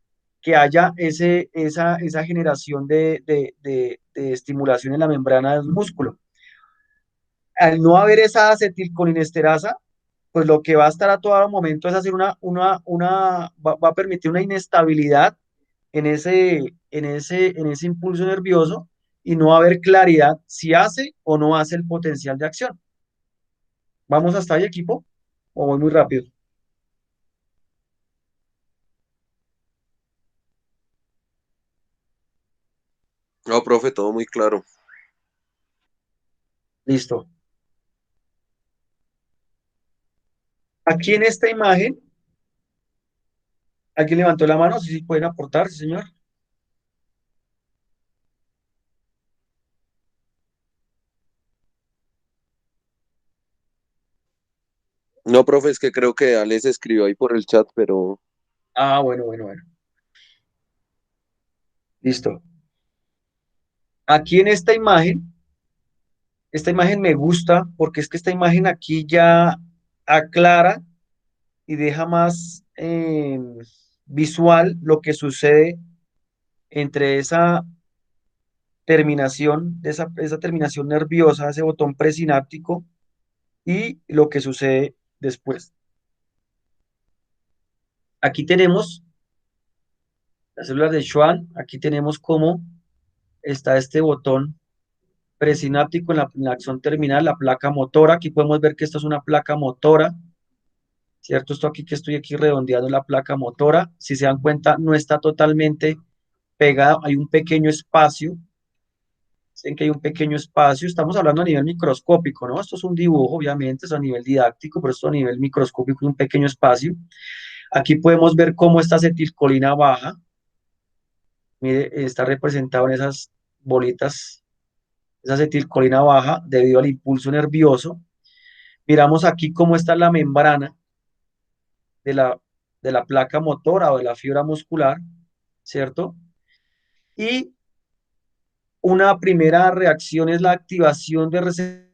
que haya esa generación de estimulación en la membrana del músculo. Al no haber esa acetilcolinesterasa, pues lo que va a estar a todo momento es hacer va a permitir una inestabilidad en ese impulso nervioso y no va a haber claridad si hace o no hace el potencial de acción. ¿Vamos hasta ahí, equipo? ¿O voy muy rápido? No, profe, todo muy claro. Listo. Aquí en esta imagen, ¿alguien levantó la mano? Sí, sí pueden aportar, sí, señor. No, profe, es que creo que Alex escribió ahí por el chat, pero Ah, bueno, bueno, bueno. Listo. Aquí en esta imagen me gusta porque es que esta imagen aquí ya aclara y deja más visual lo que sucede entre esa terminación, esa terminación nerviosa, ese botón presináptico y lo que sucede después. Aquí tenemos las células de Schwann, aquí tenemos cómo está este botón presináptico en la axón terminal, la placa motora. Aquí podemos ver que esta es una placa motora, ¿cierto? Esto aquí que estoy aquí redondeando la placa motora. Si se dan cuenta, no está totalmente pegada, hay un pequeño espacio. Ven que hay un pequeño espacio. Estamos hablando a nivel microscópico, ¿no? Esto es un dibujo, obviamente, es a nivel didáctico, pero esto a nivel microscópico es un pequeño espacio. Aquí podemos ver cómo esta acetilcolina baja. Mire, está representado en esas bolitas, esa acetilcolina baja debido al impulso nervioso. Miramos aquí cómo está la membrana de de la placa motora o de la fibra muscular, ¿cierto? Y una primera reacción es la activación de receptores.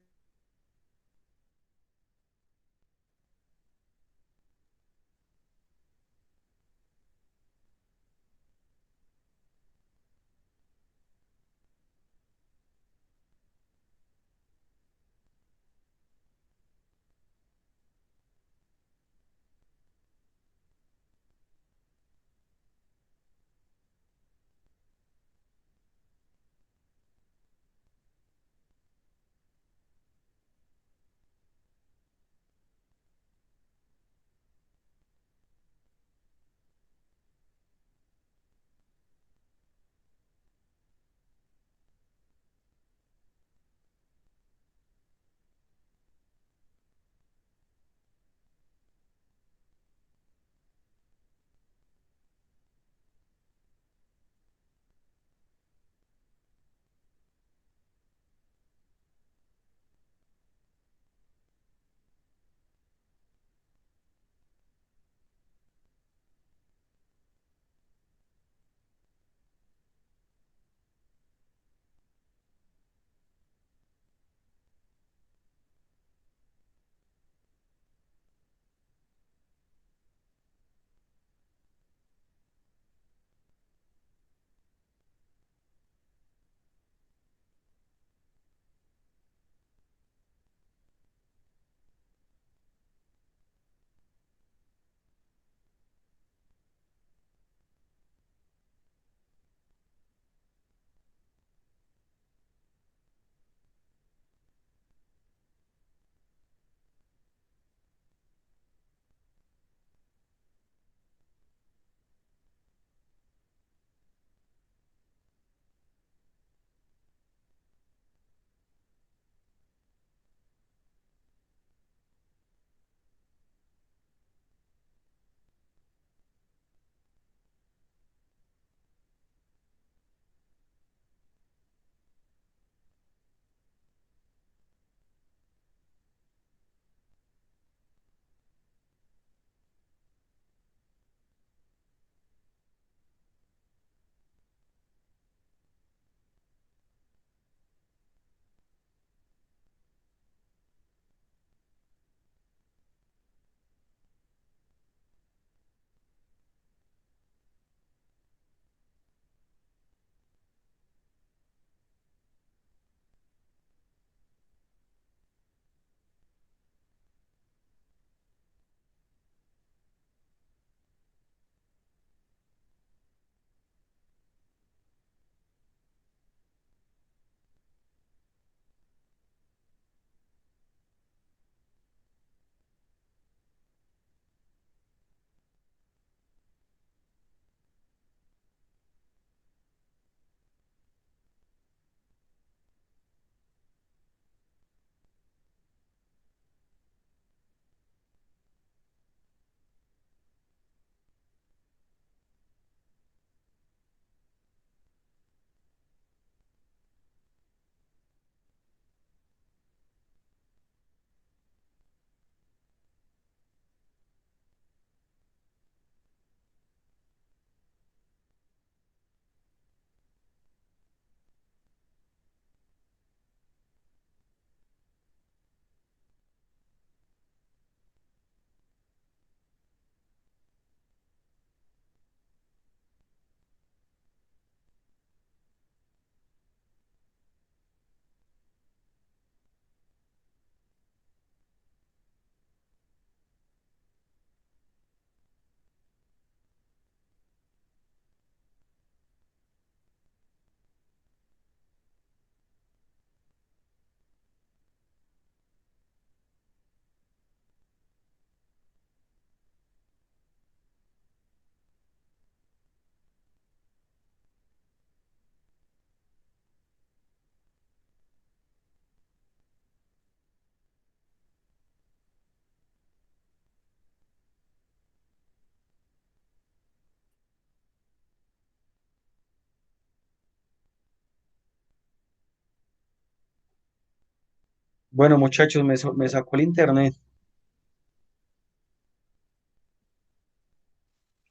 Bueno, muchachos, me sacó el internet.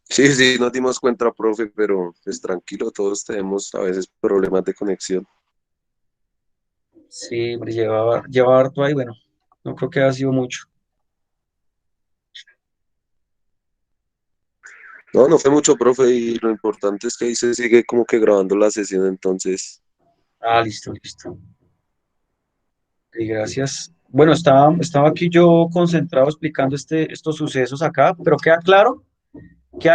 Sí, sí, nos dimos cuenta, profe, pero pues tranquilo, todos tenemos a veces problemas de conexión. Sí, hombre, llevaba harto ahí, bueno, no creo que haya sido mucho. No, no fue mucho, profe, y lo importante es que ahí se sigue como que grabando la sesión, entonces, Ah, listo, listo. Y gracias. Bueno, estaba aquí yo concentrado explicando estos sucesos acá, pero queda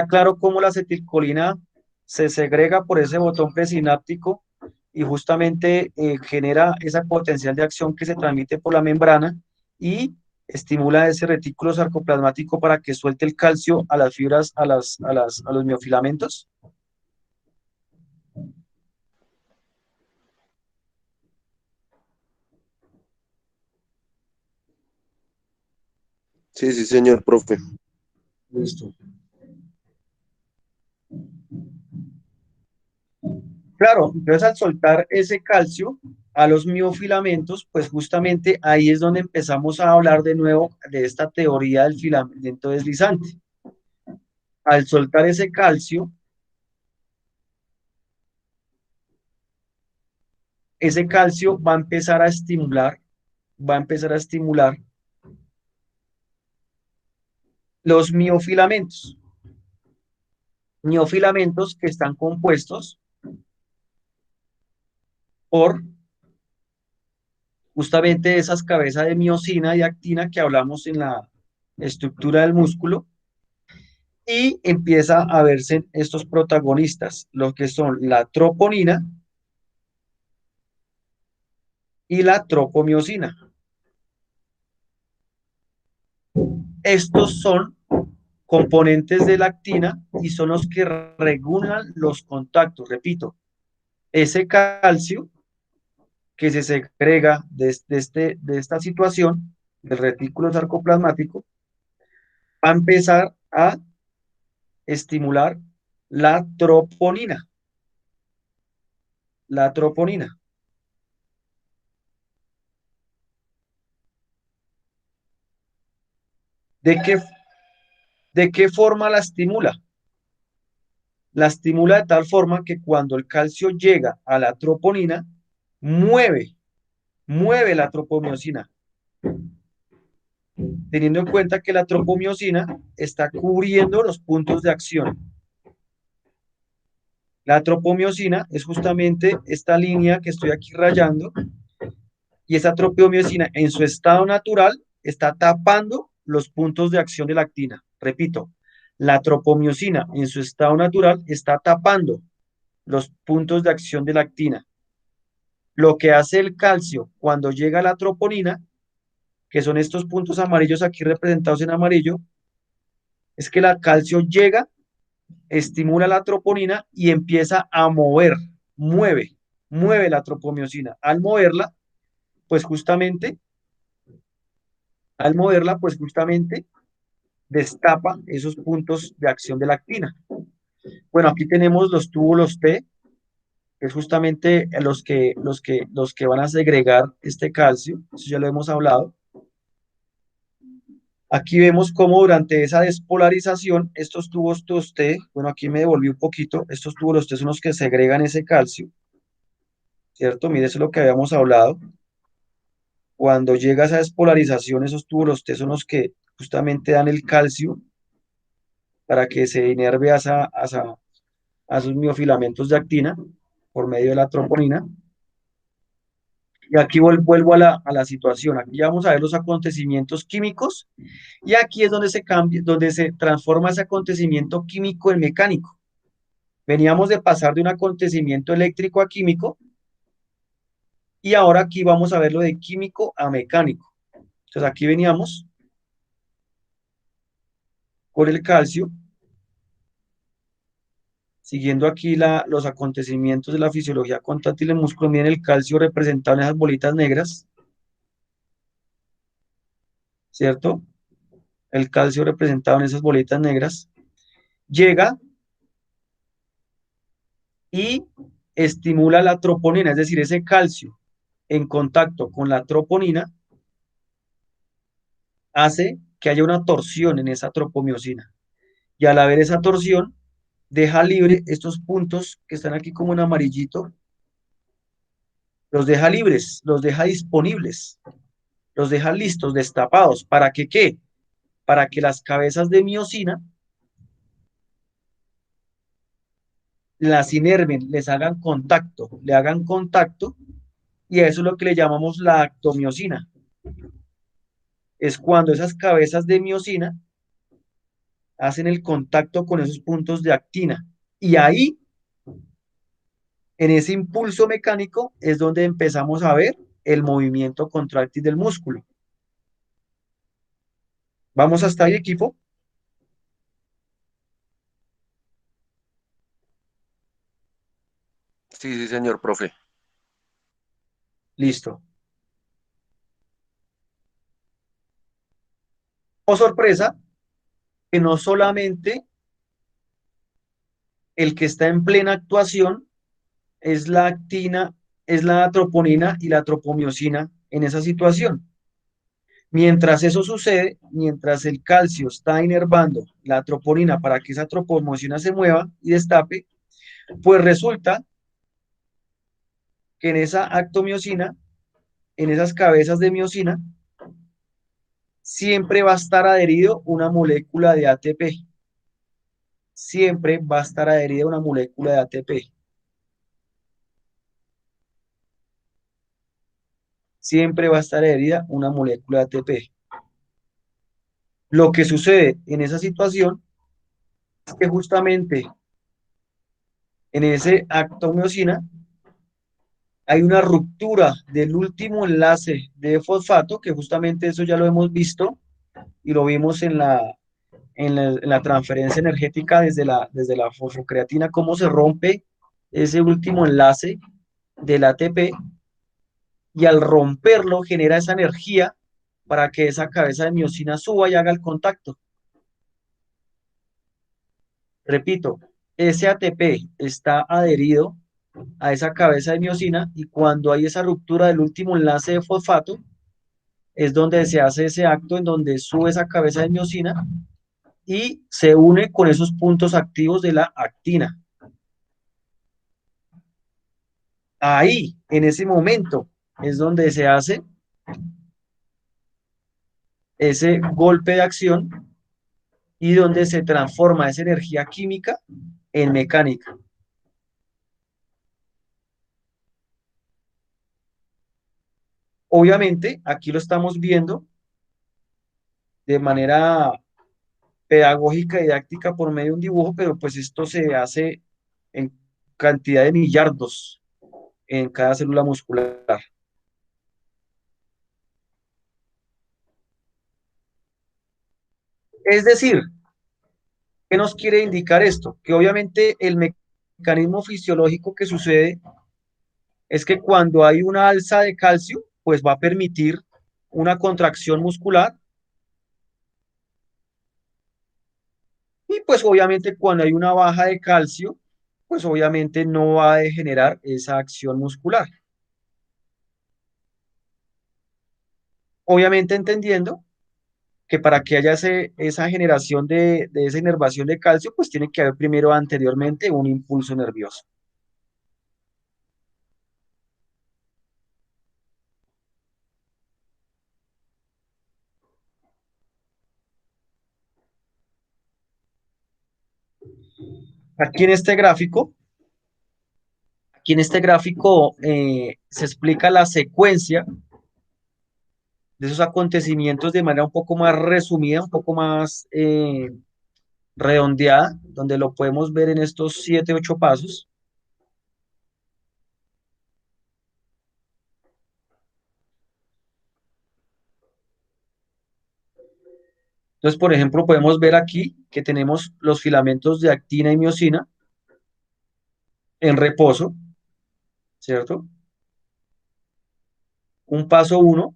claro cómo la acetilcolina se segrega por ese botón presináptico y justamente genera esa potencial de acción que se transmite por la membrana y estimula ese retículo sarcoplasmático para que suelte el calcio a las fibras, a los miofilamentos. sí, sí, señor, profe. Listo. Claro, entonces al soltar ese calcio a los miofilamentos, pues justamente ahí es donde empezamos a hablar de nuevo de esta teoría del filamento deslizante. Al soltar ese calcio va a empezar a estimular los miofilamentos que están compuestos por justamente esas cabezas de miosina y actina que hablamos en la estructura del músculo y empieza a verse estos protagonistas, los que son la troponina y la tropomiosina. Estos son componentes de la actina y son los que regulan los contactos. Repito, ese calcio que se segrega de esta situación del retículo sarcoplasmático va a empezar a estimular la troponina. La troponina. ¿De qué, de qué forma la estimula? La estimula de tal forma que cuando el calcio llega a la troponina, mueve, mueve la tropomiosina, teniendo en cuenta que la tropomiosina está cubriendo los puntos de acción. La tropomiosina es justamente esta línea que estoy aquí rayando y esa tropomiosina en su estado natural está tapando los puntos de acción de la actina. Repito, la tropomiosina en su estado natural está tapando los puntos de acción de la actina. Lo que hace el calcio cuando llega a la troponina, que son estos puntos amarillos aquí representados en amarillo, es que el calcio llega, estimula la troponina y empieza a mover, mueve, mueve la tropomiosina. Pues justamente, al moverla, pues justamente destapa esos puntos de acción de la actina. Bueno, aquí tenemos los túbulos T, que es justamente los que van a segregar este calcio, eso ya lo hemos hablado. Aquí vemos cómo durante esa despolarización, estos tubos T, bueno, aquí me devolví un poquito, estos tubos T son los que segregan ese calcio, ¿cierto? Mire, eso es lo que habíamos hablado. Cuando llega esa despolarización, esos tubos T son los que justamente dan el calcio para que se inerve a esos miofilamentos de actina por medio de la troponina. Y aquí vuelvo a la situación. Aquí ya vamos a ver los acontecimientos químicos y aquí es donde se cambia, donde se transforma ese acontecimiento químico en mecánico. Veníamos de pasar de un acontecimiento eléctrico a químico y ahora aquí vamos a verlo de químico a mecánico. Entonces aquí veníamos con el calcio, siguiendo aquí los acontecimientos de la fisiología contráctil del músculo. Miren el calcio representado en esas bolitas negras, ¿cierto? El calcio representado en esas bolitas negras. Llega y estimula la troponina, es decir, ese calcio en contacto con la troponina hace que haya una torsión en esa tropomiosina. Y al haber esa torsión, deja libre estos puntos que están aquí como en amarillito, los deja libres, los deja disponibles, los deja listos, destapados. ¿Para que qué? Para que las cabezas de miosina las inerven, les hagan contacto, le hagan contacto, y a eso es lo que le llamamos la actomiosina. Es cuando esas cabezas de miosina hacen el contacto con esos puntos de actina. Y ahí, en ese impulso mecánico, es donde empezamos a ver el movimiento contráctil del músculo. ¿Vamos hasta ahí, equipo? Sí, sí, señor profe. Listo. O sorpresa, que no solamente el que está en plena actuación es la actina, es la troponina y la tropomiosina en esa situación. Mientras eso sucede, mientras el calcio está inervando la troponina para que esa tropomiosina se mueva y destape, pues resulta que en esa actomiosina, en esas cabezas de miosina, siempre va a estar adherido una molécula de ATP. Siempre va a estar adherida una molécula de ATP. Siempre va a estar adherida una molécula de ATP. Lo que sucede en esa situación es que justamente en ese actomiosina hay una ruptura del último enlace de fosfato, que justamente eso ya lo hemos visto y lo vimos en la transferencia energética desde la fosfocreatina, cómo se rompe ese último enlace del ATP, y al romperlo genera esa energía para que esa cabeza de miosina suba y haga el contacto. Repito, ese ATP está adherido a esa cabeza de miosina, y cuando hay esa ruptura del último enlace de fosfato, es donde se hace ese acto en donde sube esa cabeza de miosina y se une con esos puntos activos de la actina. Ahí, en ese momento, es donde se hace ese golpe de acción y donde se transforma esa energía química en mecánica. Obviamente, aquí lo estamos viendo de manera pedagógica y didáctica por medio de un dibujo, pero pues esto se hace en cantidad de millardos en cada célula muscular. Es decir, ¿qué nos quiere indicar esto? Que obviamente el mecanismo fisiológico que sucede es que cuando hay una alza de calcio, pues va a permitir una contracción muscular, y pues obviamente cuando hay una baja de calcio, pues obviamente no va a generar esa acción muscular. Obviamente entendiendo que para que haya esa generación de esa inervación de calcio, pues tiene que haber primero anteriormente un impulso nervioso. Aquí en este gráfico, se explica la secuencia de esos acontecimientos de manera un poco más resumida, un poco más redondeada, donde lo podemos ver en estos 7, 8 pasos. Entonces, por ejemplo, podemos ver aquí que tenemos los filamentos de actina y miosina en reposo, ¿cierto? Un paso 1,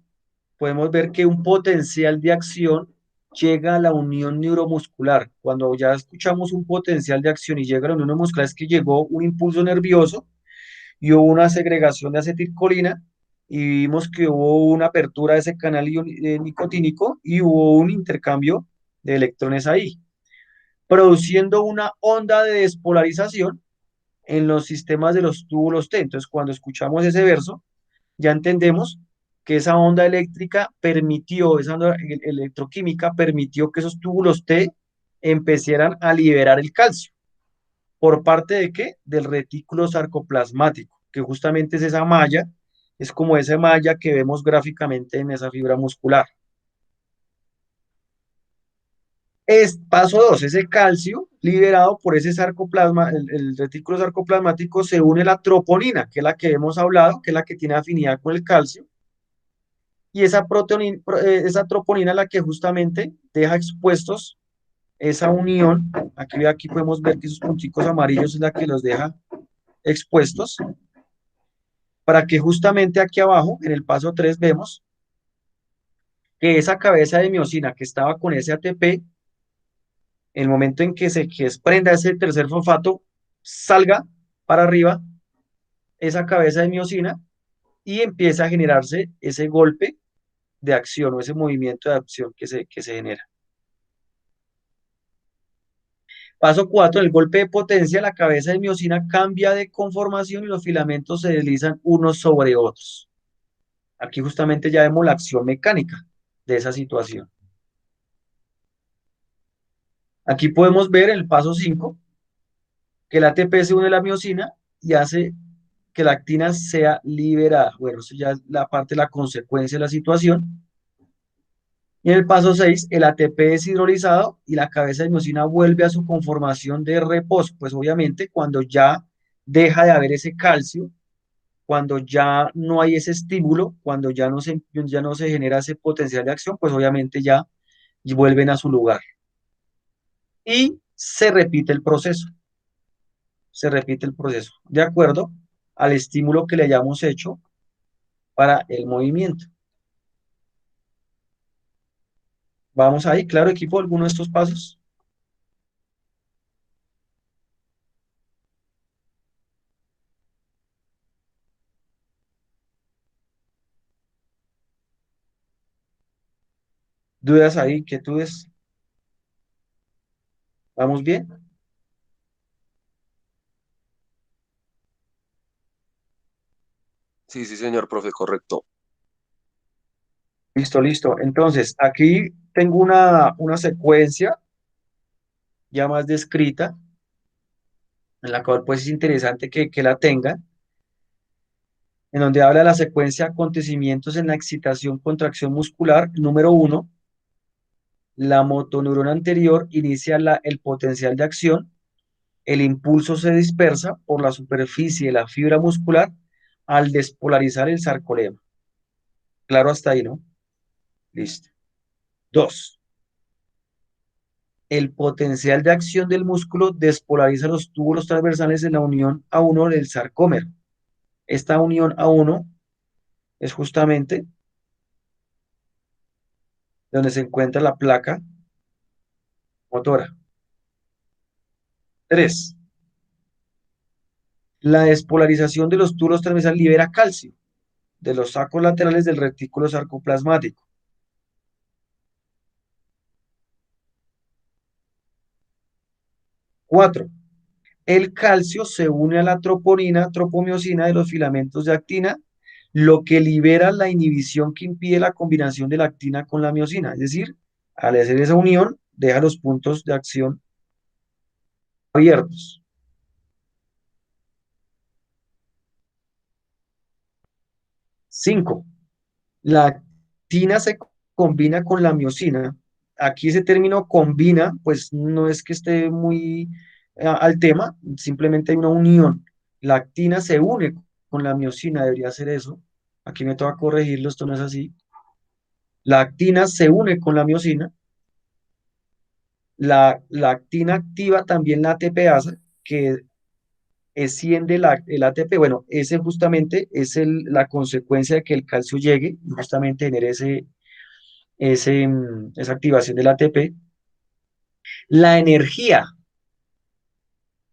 podemos ver que un potencial de acción llega a la unión neuromuscular. Cuando ya escuchamos un potencial de acción y llega a la unión neuromuscular, es que llegó un impulso nervioso y hubo una segregación de acetilcolina y vimos que hubo una apertura de ese canal nicotínico y hubo un intercambio de electrones ahí, produciendo una onda de despolarización en los sistemas de los túbulos T. Entonces, cuando escuchamos ese verso, ya entendemos que esa onda eléctrica permitió, esa onda electroquímica permitió que esos túbulos T empezaran a liberar el calcio. ¿Por parte de qué? Del retículo sarcoplasmático, que justamente es esa malla, es como esa malla que vemos gráficamente en esa fibra muscular. Paso 2, ese calcio liberado por ese sarcoplasma, el retículo sarcoplasmático, se une a la troponina, que es la que hemos hablado, que es la que tiene afinidad con el calcio, y esa troponina es la que justamente deja expuestos esa unión. Aquí podemos ver que esos punticos amarillos es la que los deja expuestos, para que justamente aquí abajo, en el paso 3, vemos que esa cabeza de miosina que estaba con ese ATP, el momento en que se desprenda ese tercer fosfato, salga para arriba esa cabeza de miosina y empieza a generarse ese golpe de acción o ese movimiento de acción que se genera. Paso 4, el golpe de potencia, la cabeza de miosina cambia de conformación y los filamentos se deslizan unos sobre otros. Aquí justamente ya vemos la acción mecánica de esa situación. Aquí podemos ver en el paso 5 que el ATP se une a la miosina y hace que la actina sea liberada. Bueno, eso ya es la parte de la consecuencia de la situación. Y en el paso 6, el ATP es hidrolizado y la cabeza de miosina vuelve a su conformación de reposo. Pues obviamente cuando ya deja de haber ese calcio, cuando ya no hay ese estímulo, cuando ya no se genera ese potencial de acción, pues obviamente ya vuelven a su lugar. Y se repite el proceso. Se repite el proceso de acuerdo al estímulo que le hayamos hecho para el movimiento. Vamos ahí, claro, equipo, alguno de estos pasos. ¿Dudas ahí? ¿Inquietudes? ¿Vamos bien? Sí, sí, señor profe, correcto. Listo, listo. Entonces, aquí tengo una secuencia ya más descrita, en la cual pues es interesante que la tengan, en donde habla de la secuencia de acontecimientos en la excitación-contracción muscular. Número 1, la motoneurona anterior inicia el potencial de acción, el impulso se dispersa por la superficie de la fibra muscular al despolarizar el sarcolema. Claro hasta ahí, ¿no? Listo. 2, el potencial de acción del músculo despolariza los túbulos transversales en la unión A1 del sarcómero. Esta unión A1 es justamente donde se encuentra la placa motora. 3, la despolarización de los túbulos transversales libera calcio de los sacos laterales del retículo sarcoplasmático. 4, el calcio se une a la troponina, tropomiosina de los filamentos de actina, lo que libera la inhibición que impide la combinación de la actina con la miosina. Es decir, al hacer esa unión, deja los puntos de acción abiertos. 5, la actina se combina con la miosina. Aquí ese término combina, pues no es que esté muy al tema, simplemente hay una unión. La actina se une con la miosina, debería ser eso. Aquí me toca corregirlo, esto no es así. La actina se une con la miosina. La actina activa también la ATPasa, que esciende el ATP. Bueno, ese justamente es la consecuencia de que el calcio llegue y justamente genere esa activación del ATP. La energía,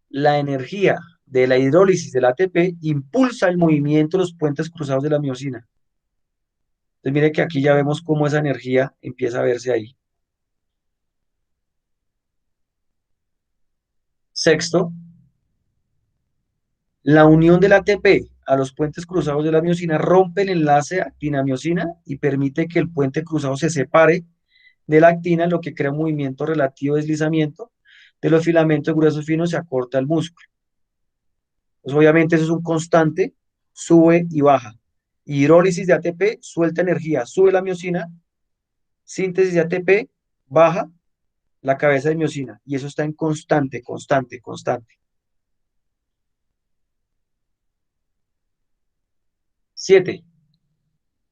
la energía de la hidrólisis del ATP impulsa el movimiento de los puentes cruzados de la miosina. Entonces mire que aquí ya vemos cómo esa energía empieza a verse ahí. Sexto, la unión del ATP a los puentes cruzados de la miosina rompe el enlace actina-miosina y permite que el puente cruzado se separe de la actina, lo que crea un movimiento relativo de deslizamiento de los filamentos gruesos finos y se acorta el músculo. Pues obviamente eso es un constante, sube y baja. Hidrólisis de ATP, suelta energía, sube la miosina, síntesis de ATP, baja la cabeza de miosina. Y eso está en constante, constante, constante. 7.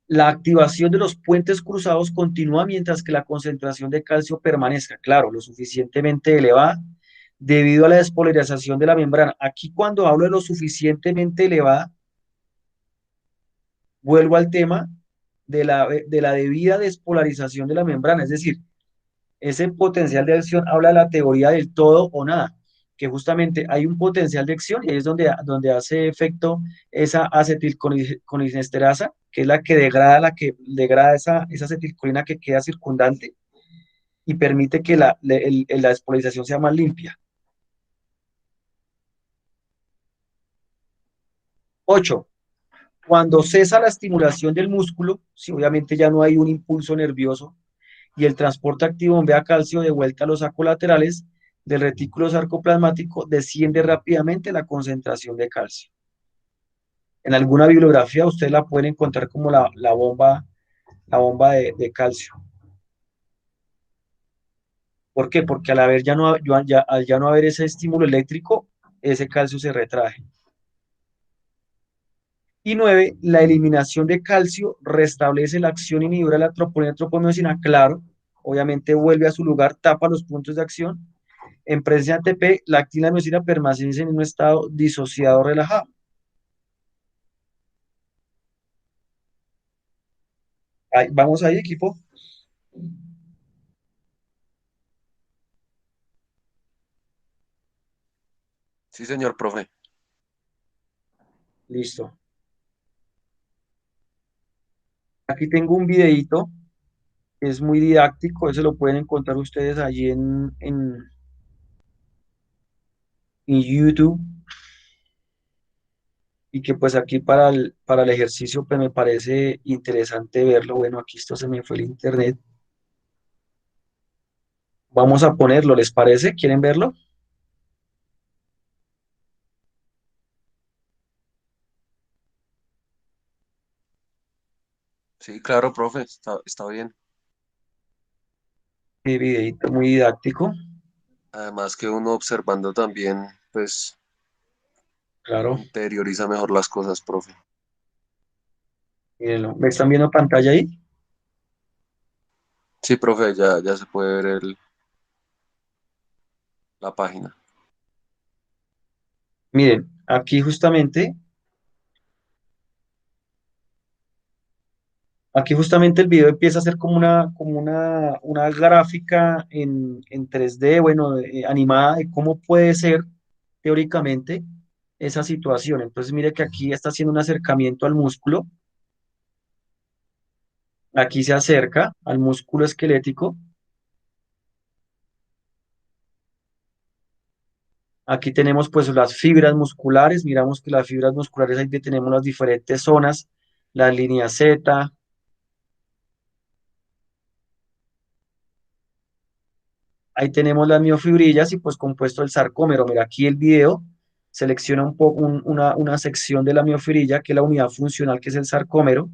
La activación de los puentes cruzados continúa mientras que la concentración de calcio permanezca, claro, lo suficientemente elevada debido a la despolarización de la membrana. Aquí cuando hablo de lo suficientemente elevada, vuelvo al tema de la debida despolarización de la membrana, es decir, ese potencial de acción habla de la teoría del todo o nada, que justamente hay un potencial de acción y ahí es donde hace efecto esa acetilcolinesterasa, que es la que degrada esa acetilcolina que queda circundante y permite que la despolarización sea más limpia. 8. Cuando cesa la estimulación del músculo, si obviamente ya no hay un impulso nervioso, y el transporte activo bombea calcio de vuelta a los sacos laterales del retículo sarcoplasmático, desciende rápidamente la concentración de calcio. En alguna bibliografía ustedes la pueden encontrar como la bomba de calcio. ¿Por qué? Porque al ya no haber ese estímulo eléctrico, ese calcio se retrae. Y 9, la eliminación de calcio restablece la acción inhibidora de la troponina, claro, obviamente vuelve a su lugar, tapa los puntos de acción. En presencia de ATP, la actina y la miosina permanecen en un estado disociado relajado. Vamos ahí, equipo. Sí, señor profe. Listo. Aquí tengo un videíto, es muy didáctico, ese lo pueden encontrar ustedes allí en YouTube, y que pues aquí para el ejercicio pues me parece interesante verlo. Bueno, aquí esto se me fue el internet. Vamos a ponerlo, ¿les parece? ¿Quieren verlo? Sí, claro, profe, está bien. Sí, videíto muy didáctico, Además que uno observando también, pues, claro. interioriza mejor las cosas, profe. Mírenlo. ¿Me están viendo pantalla ahí? Sí, profe, ya se puede ver la página. Miren, aquí justamente el video empieza a ser como una gráfica en 3D, bueno, animada de cómo puede ser teóricamente esa situación. Entonces, mire que aquí está haciendo un acercamiento al músculo. Aquí se acerca al músculo esquelético. Aquí tenemos pues las fibras musculares. Miramos que las fibras musculares, ahí tenemos las diferentes zonas, la línea Z. Ahí tenemos las miofibrillas y pues compuesto el sarcómero. Mira, aquí el video selecciona un poco una sección de la miofibrilla, que es la unidad funcional, que es el sarcómero.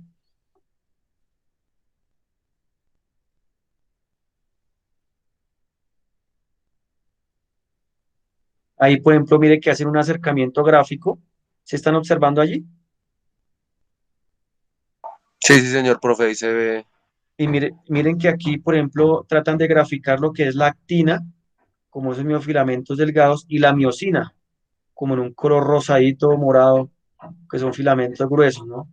Ahí, por ejemplo, mire que hacen un acercamiento gráfico. ¿Se están observando allí? Sí, sí, señor profe, ahí se ve. Y miren que aquí, por ejemplo, tratan de graficar lo que es la actina, como esos miofilamentos delgados, y la miosina, como en un color rosadito, morado, que son filamentos gruesos, ¿no?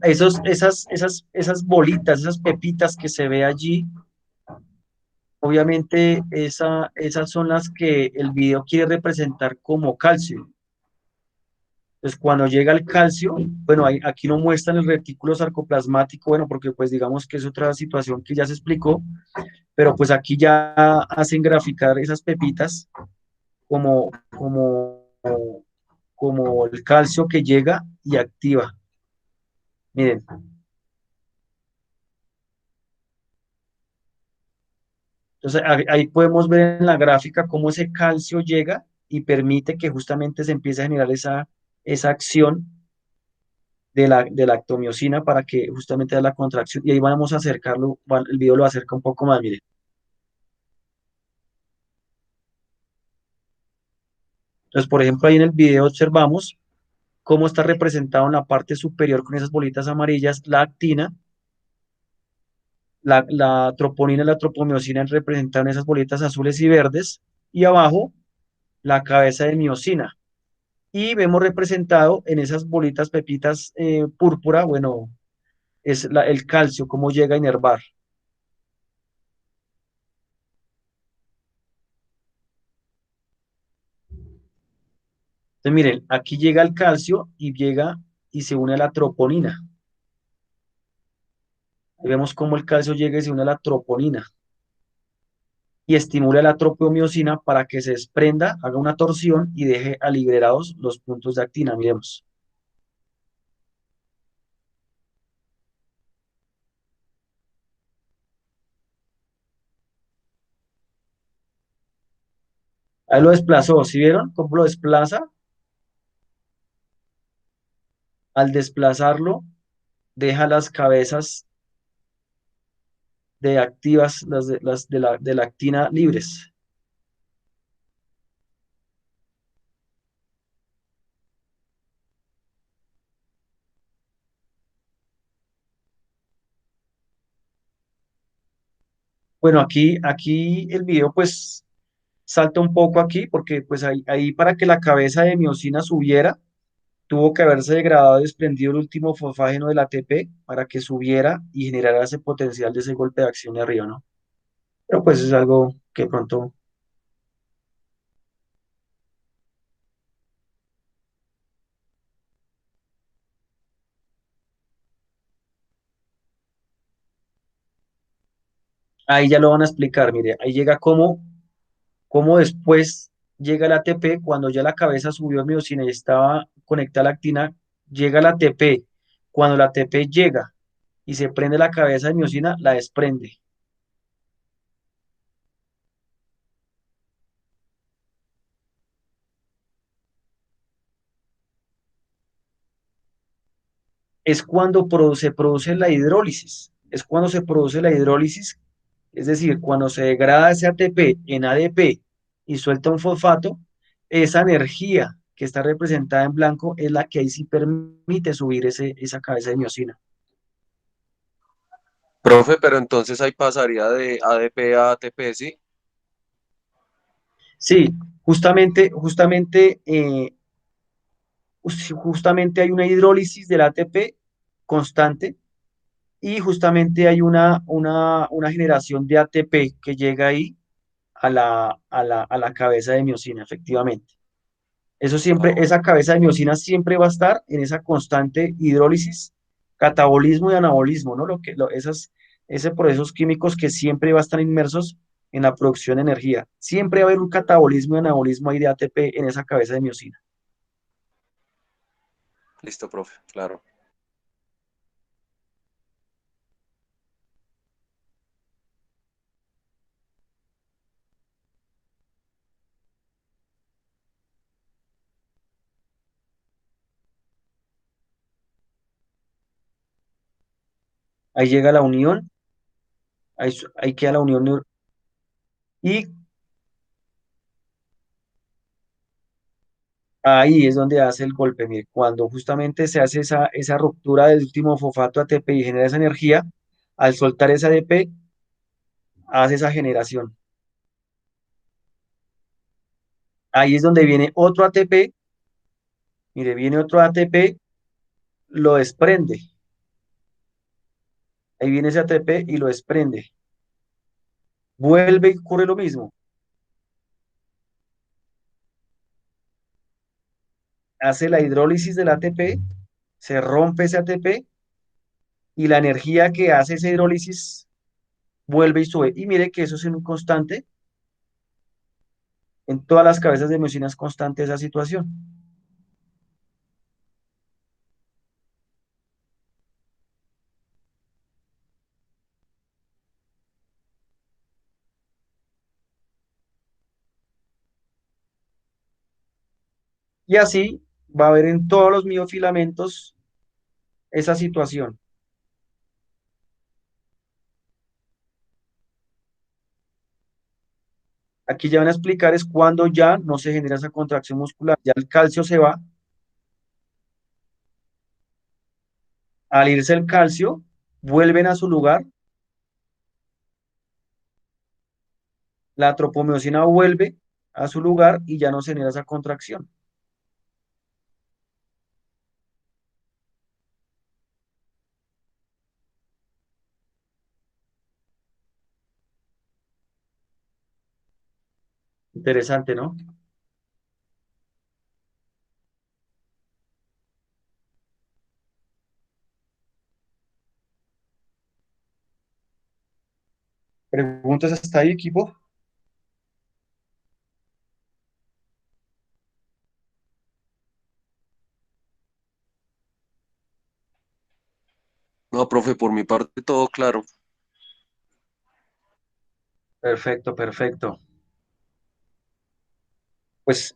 esas bolitas, esas pepitas que se ve allí, obviamente esas son las que el video quiere representar como calcio. Entonces, cuando llega el calcio, bueno, aquí no muestran el retículo sarcoplasmático, bueno, porque pues digamos que es otra situación que ya se explicó, pero pues aquí ya hacen graficar esas pepitas como, como, como el calcio que llega y activa. Miren, entonces ahí podemos ver en la gráfica cómo ese calcio llega y permite que justamente se empiece a generar esa acción de la actomiosina para que justamente haga la contracción. Y ahí vamos a acercarlo, el video lo acerca un poco más, miren. Entonces, por ejemplo, ahí en el video observamos cómo está representado en la parte superior con esas bolitas amarillas la actina, la troponina y la tropomiosina representan esas bolitas azules y verdes, y abajo la cabeza de miosina. Y vemos representado en esas bolitas pepitas púrpura, bueno, es el calcio, cómo llega a inervar. Entonces, miren, aquí llega el calcio y llega y se une a la troponina. Ahí vemos cómo el calcio llega y se une a la troponina y estimula la tropomiosina para que se desprenda, haga una torsión y deje liberados los puntos de actina. Miremos. Ahí lo desplazó, ¿sí vieron cómo lo desplaza? Al desplazarlo, deja las cabezas de activas, las de la actina libres. Bueno, aquí el video pues salta un poco aquí porque pues ahí para que la cabeza de miosina subiera, tuvo que haberse degradado y desprendido el último fosfágeno del ATP para que subiera y generara ese potencial de ese golpe de acción de arriba, ¿no? Pero pues es algo que pronto, ahí ya lo van a explicar, mire, ahí llega cómo después llega el ATP, cuando ya la cabeza subió a miosina y estaba conectada a la actina, llega el ATP. Cuando el ATP llega y se prende la cabeza de miosina, la desprende. Es cuando se produce la hidrólisis. Es cuando se produce la hidrólisis, es decir, cuando se degrada ese ATP en ADP y suelta un fosfato, esa energía que está representada en blanco es la que ahí sí permite subir esa cabeza de miosina. Profe, pero entonces ahí pasaría de ADP a ATP, ¿sí? Sí, justamente hay una hidrólisis del ATP constante y justamente hay una generación de ATP que llega ahí a la cabeza de miosina, efectivamente. Eso siempre, Ah, esa cabeza de miosina siempre va a estar en esa constante hidrólisis, catabolismo y anabolismo, ¿no? Ese procesos químicos que siempre va a estar inmersos en la producción de energía. Siempre va a haber un catabolismo y anabolismo ahí de ATP en esa cabeza de miosina. listo, profe, claro. Ahí llega la unión, ahí queda la unión y ahí es donde hace el golpe. Mire, cuando justamente se hace esa ruptura del último fosfato ATP y genera esa energía, al soltar esa ADP, hace esa generación. Ahí es donde viene otro ATP, mire, viene otro ATP, lo desprende. Ahí viene ese ATP y lo desprende. Vuelve y ocurre lo mismo. Hace la hidrólisis del ATP, se rompe ese ATP y la energía que hace esa hidrólisis vuelve y sube. Y mire que eso es un constante en todas las cabezas de medicina, es constante esa situación. Y así va a haber en todos los miofilamentos esa situación. Aquí ya van a explicar es cuando ya no se genera esa contracción muscular, ya el calcio se va. Al irse el calcio, vuelven a su lugar, la tropomiosina vuelve a su lugar y ya no se genera esa contracción. Interesante, ¿no? ¿Preguntas hasta ahí, equipo? No, profe, por mi parte todo claro. Perfecto, perfecto. Pues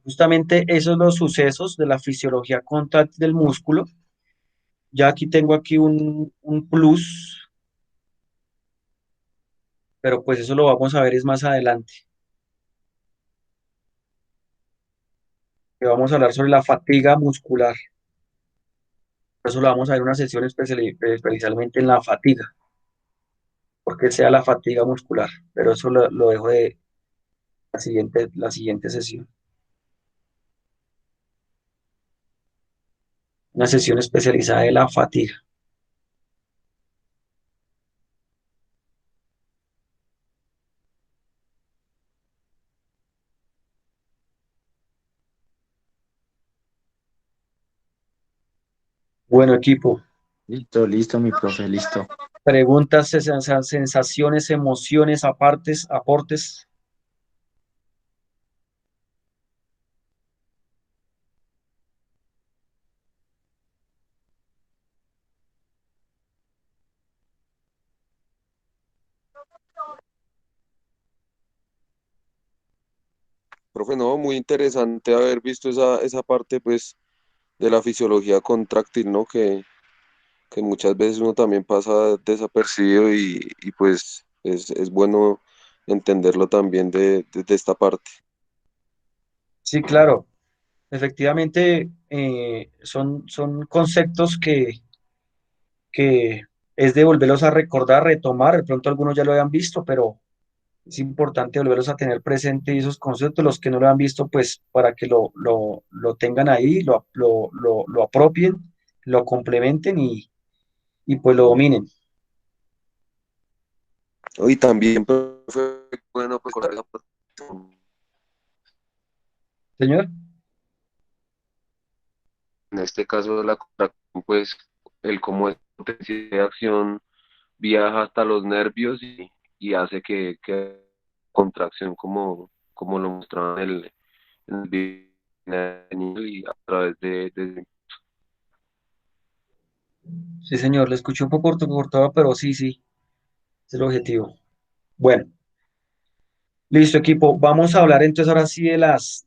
justamente esos son los sucesos de la fisiología contráctil del músculo. Ya aquí tengo aquí un plus, pero pues eso lo vamos a ver es más adelante. Que vamos a hablar sobre la fatiga muscular. Por eso lo vamos a ver en una sesión especialmente en la fatiga, porque sea la fatiga muscular, pero eso lo dejo de la siguiente sesión. Una sesión especializada de la fatiga. Bueno, equipo, Listo, listo, mi profe, listo. preguntas, sensaciones, emociones, aportes. Profe, no, muy interesante haber visto esa parte, pues, de la fisiología contráctil, ¿no? Que muchas veces uno también pasa desapercibido y pues es bueno entenderlo también de esta parte. Sí, claro. Efectivamente, son conceptos que es de volverlos a recordar, retomar. De pronto algunos ya lo habían visto, pero es importante volverlos a tener presente y esos conceptos, los que no lo han visto, pues para que lo tengan ahí, lo apropien, lo complementen y pues lo dominen. Y también, profe, bueno, pues recordar esa parte, Señor, en este caso de la contracción, pues, el cómo es potencia de acción viaja hasta los nervios y hace que contracción como lo mostraba en el video y a través sí, señor, le escuché un poco cortado, pero sí, sí, es el objetivo. Bueno, listo, equipo. Vamos a hablar entonces ahora sí de las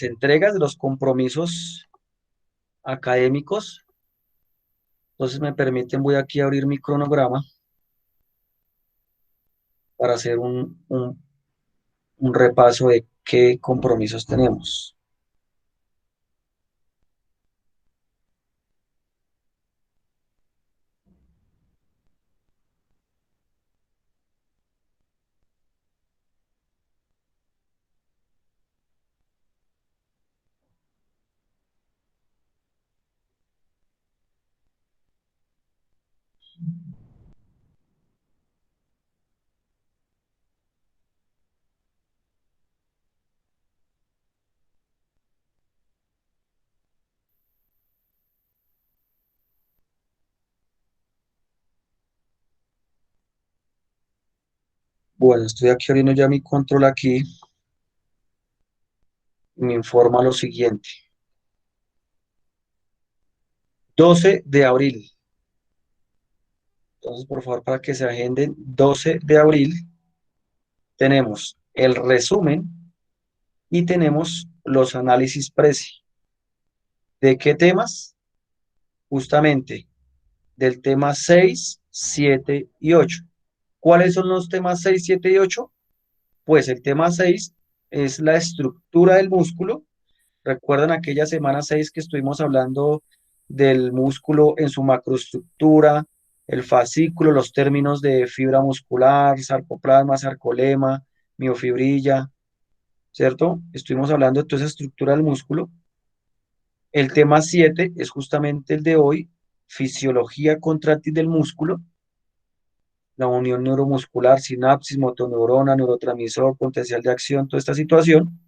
entregas, de los compromisos académicos. Entonces me permiten, voy aquí a abrir mi cronograma para hacer un repaso de qué compromisos tenemos. Bueno, estoy aquí abriendo ya mi control aquí y me informa lo siguiente. 12 de abril. Entonces, por favor, para que se agenden, 12 de abril tenemos el resumen y tenemos los análisis preci. ¿De qué temas? Justamente del tema 6, 7 y 8. ¿Cuáles son los temas 6, 7 y 8? Pues el tema 6 es la estructura del músculo. ¿Recuerdan aquella semana 6 que estuvimos hablando del músculo en su macroestructura, el fascículo, los términos de fibra muscular, sarcoplasma, sarcolema, miofibrilla, ¿cierto? Estuvimos hablando de toda esa estructura del músculo. El tema 7 es justamente el de hoy, fisiología contráctil del músculo, la unión neuromuscular, sinapsis, motoneurona, neurotransmisor, potencial de acción, toda esta situación.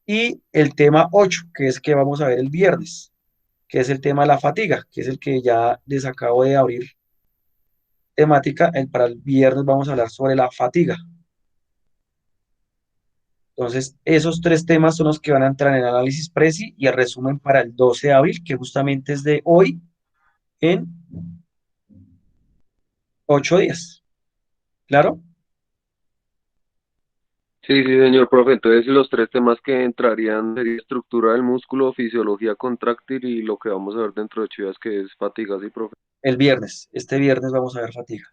Y el tema 8, que es que vamos a ver el viernes, que es el tema de la fatiga, que es el que ya les acabo de abrir temática. Para el viernes vamos a hablar sobre la fatiga. Entonces, esos tres temas son los que van a entrar en el análisis preci y el resumen para el 12 de abril, que justamente es de hoy en 8 días. ¿Claro? Sí, sí, señor profe. Entonces los tres temas que entrarían sería estructura del músculo, fisiología contráctil y lo que vamos a ver dentro de 8 días que es fatiga, sí, profe. El viernes. Este viernes vamos a ver fatiga.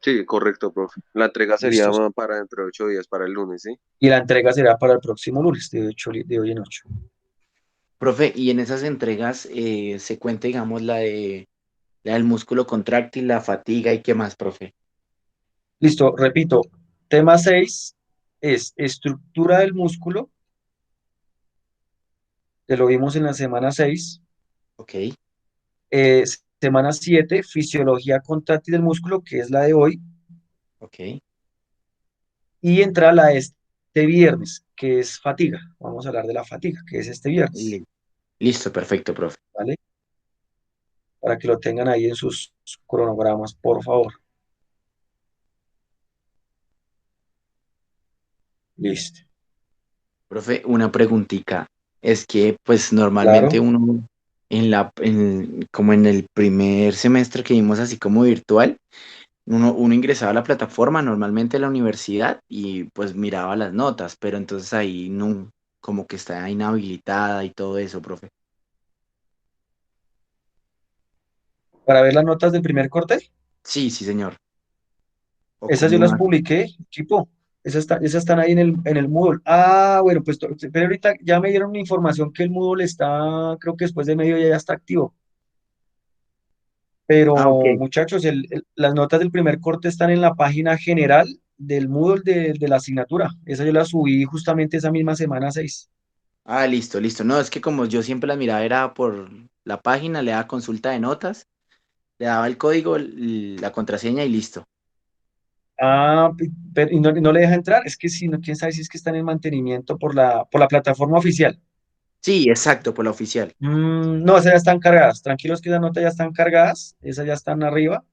Sí, correcto, profe. La entrega sería Listos. para dentro de 8 días, para el lunes, ¿sí? Y la entrega será para el próximo lunes, de hoy en 8. Profe, y en esas entregas se cuenta, digamos, la del músculo contráctil, la fatiga y qué más, profe. Listo, repito. Tema 6 es estructura del músculo, que lo vimos en la semana 6. Ok, Semana 7, fisiología contráctil del músculo, que es la de hoy. ok. Y entra la de este viernes, que es fatiga. Vamos a hablar de la fatiga, que es este viernes, Li- Listo, perfecto, profe. ¿vale? Para que lo tengan ahí en sus cronogramas, por favor. Listo. Profe, una preguntita. Es que, pues, normalmente Claro. uno, como en el primer semestre que vimos así como virtual, uno ingresaba a la plataforma, normalmente a la universidad, y pues miraba las notas, pero entonces ahí no, como que está inhabilitada y todo eso, profe. Para ver las notas del primer corte, Sí, sí, señor. O esas yo como las más. publiqué, equipo. Esas están ahí en el Moodle. Ah, bueno, pues pero ahorita ya me dieron información que el Moodle está, creo que después de medio ya está activo. Ah, ok. Pero muchachos, las notas del primer corte están en la página general del Moodle de la asignatura. Esa yo la subí justamente esa misma semana 6. Ah, listo, listo. No, es que como yo siempre las miraba era por la página, le daba consulta de notas, le daba el código, la contraseña y listo. Ah, pero y no le deja entrar. Es que si no, quién sabe si es que están en mantenimiento por la plataforma oficial. Sí, exacto, por la oficial. No, esas ya están cargadas. Tranquilos que esas notas ya están cargadas. Esas ya están arriba.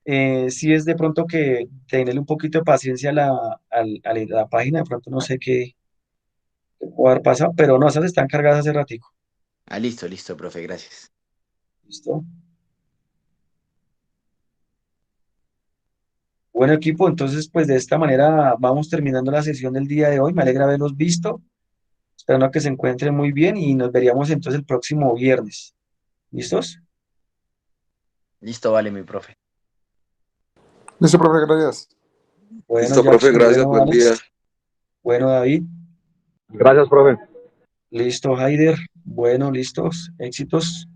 Sí es de pronto que tenerle un poquito de paciencia a la página. De pronto no sé qué puede haber pasado, pero no, esas están cargadas hace ratico. Ah, listo, listo, profe, gracias. ¿Listo? Bueno, equipo, entonces pues de esta manera vamos terminando la sesión del día de hoy. Me alegra haberlos visto. Esperando que se encuentren muy bien y nos veríamos entonces el próximo viernes. ¿Listos? Listo, vale, mi profe. Listo, profe, gracias. Bueno, Listo, profe, Jackson, gracias, bueno, buen día. Alex, bueno, David, Gracias, profe. listo, Haider, bueno, listos, éxitos.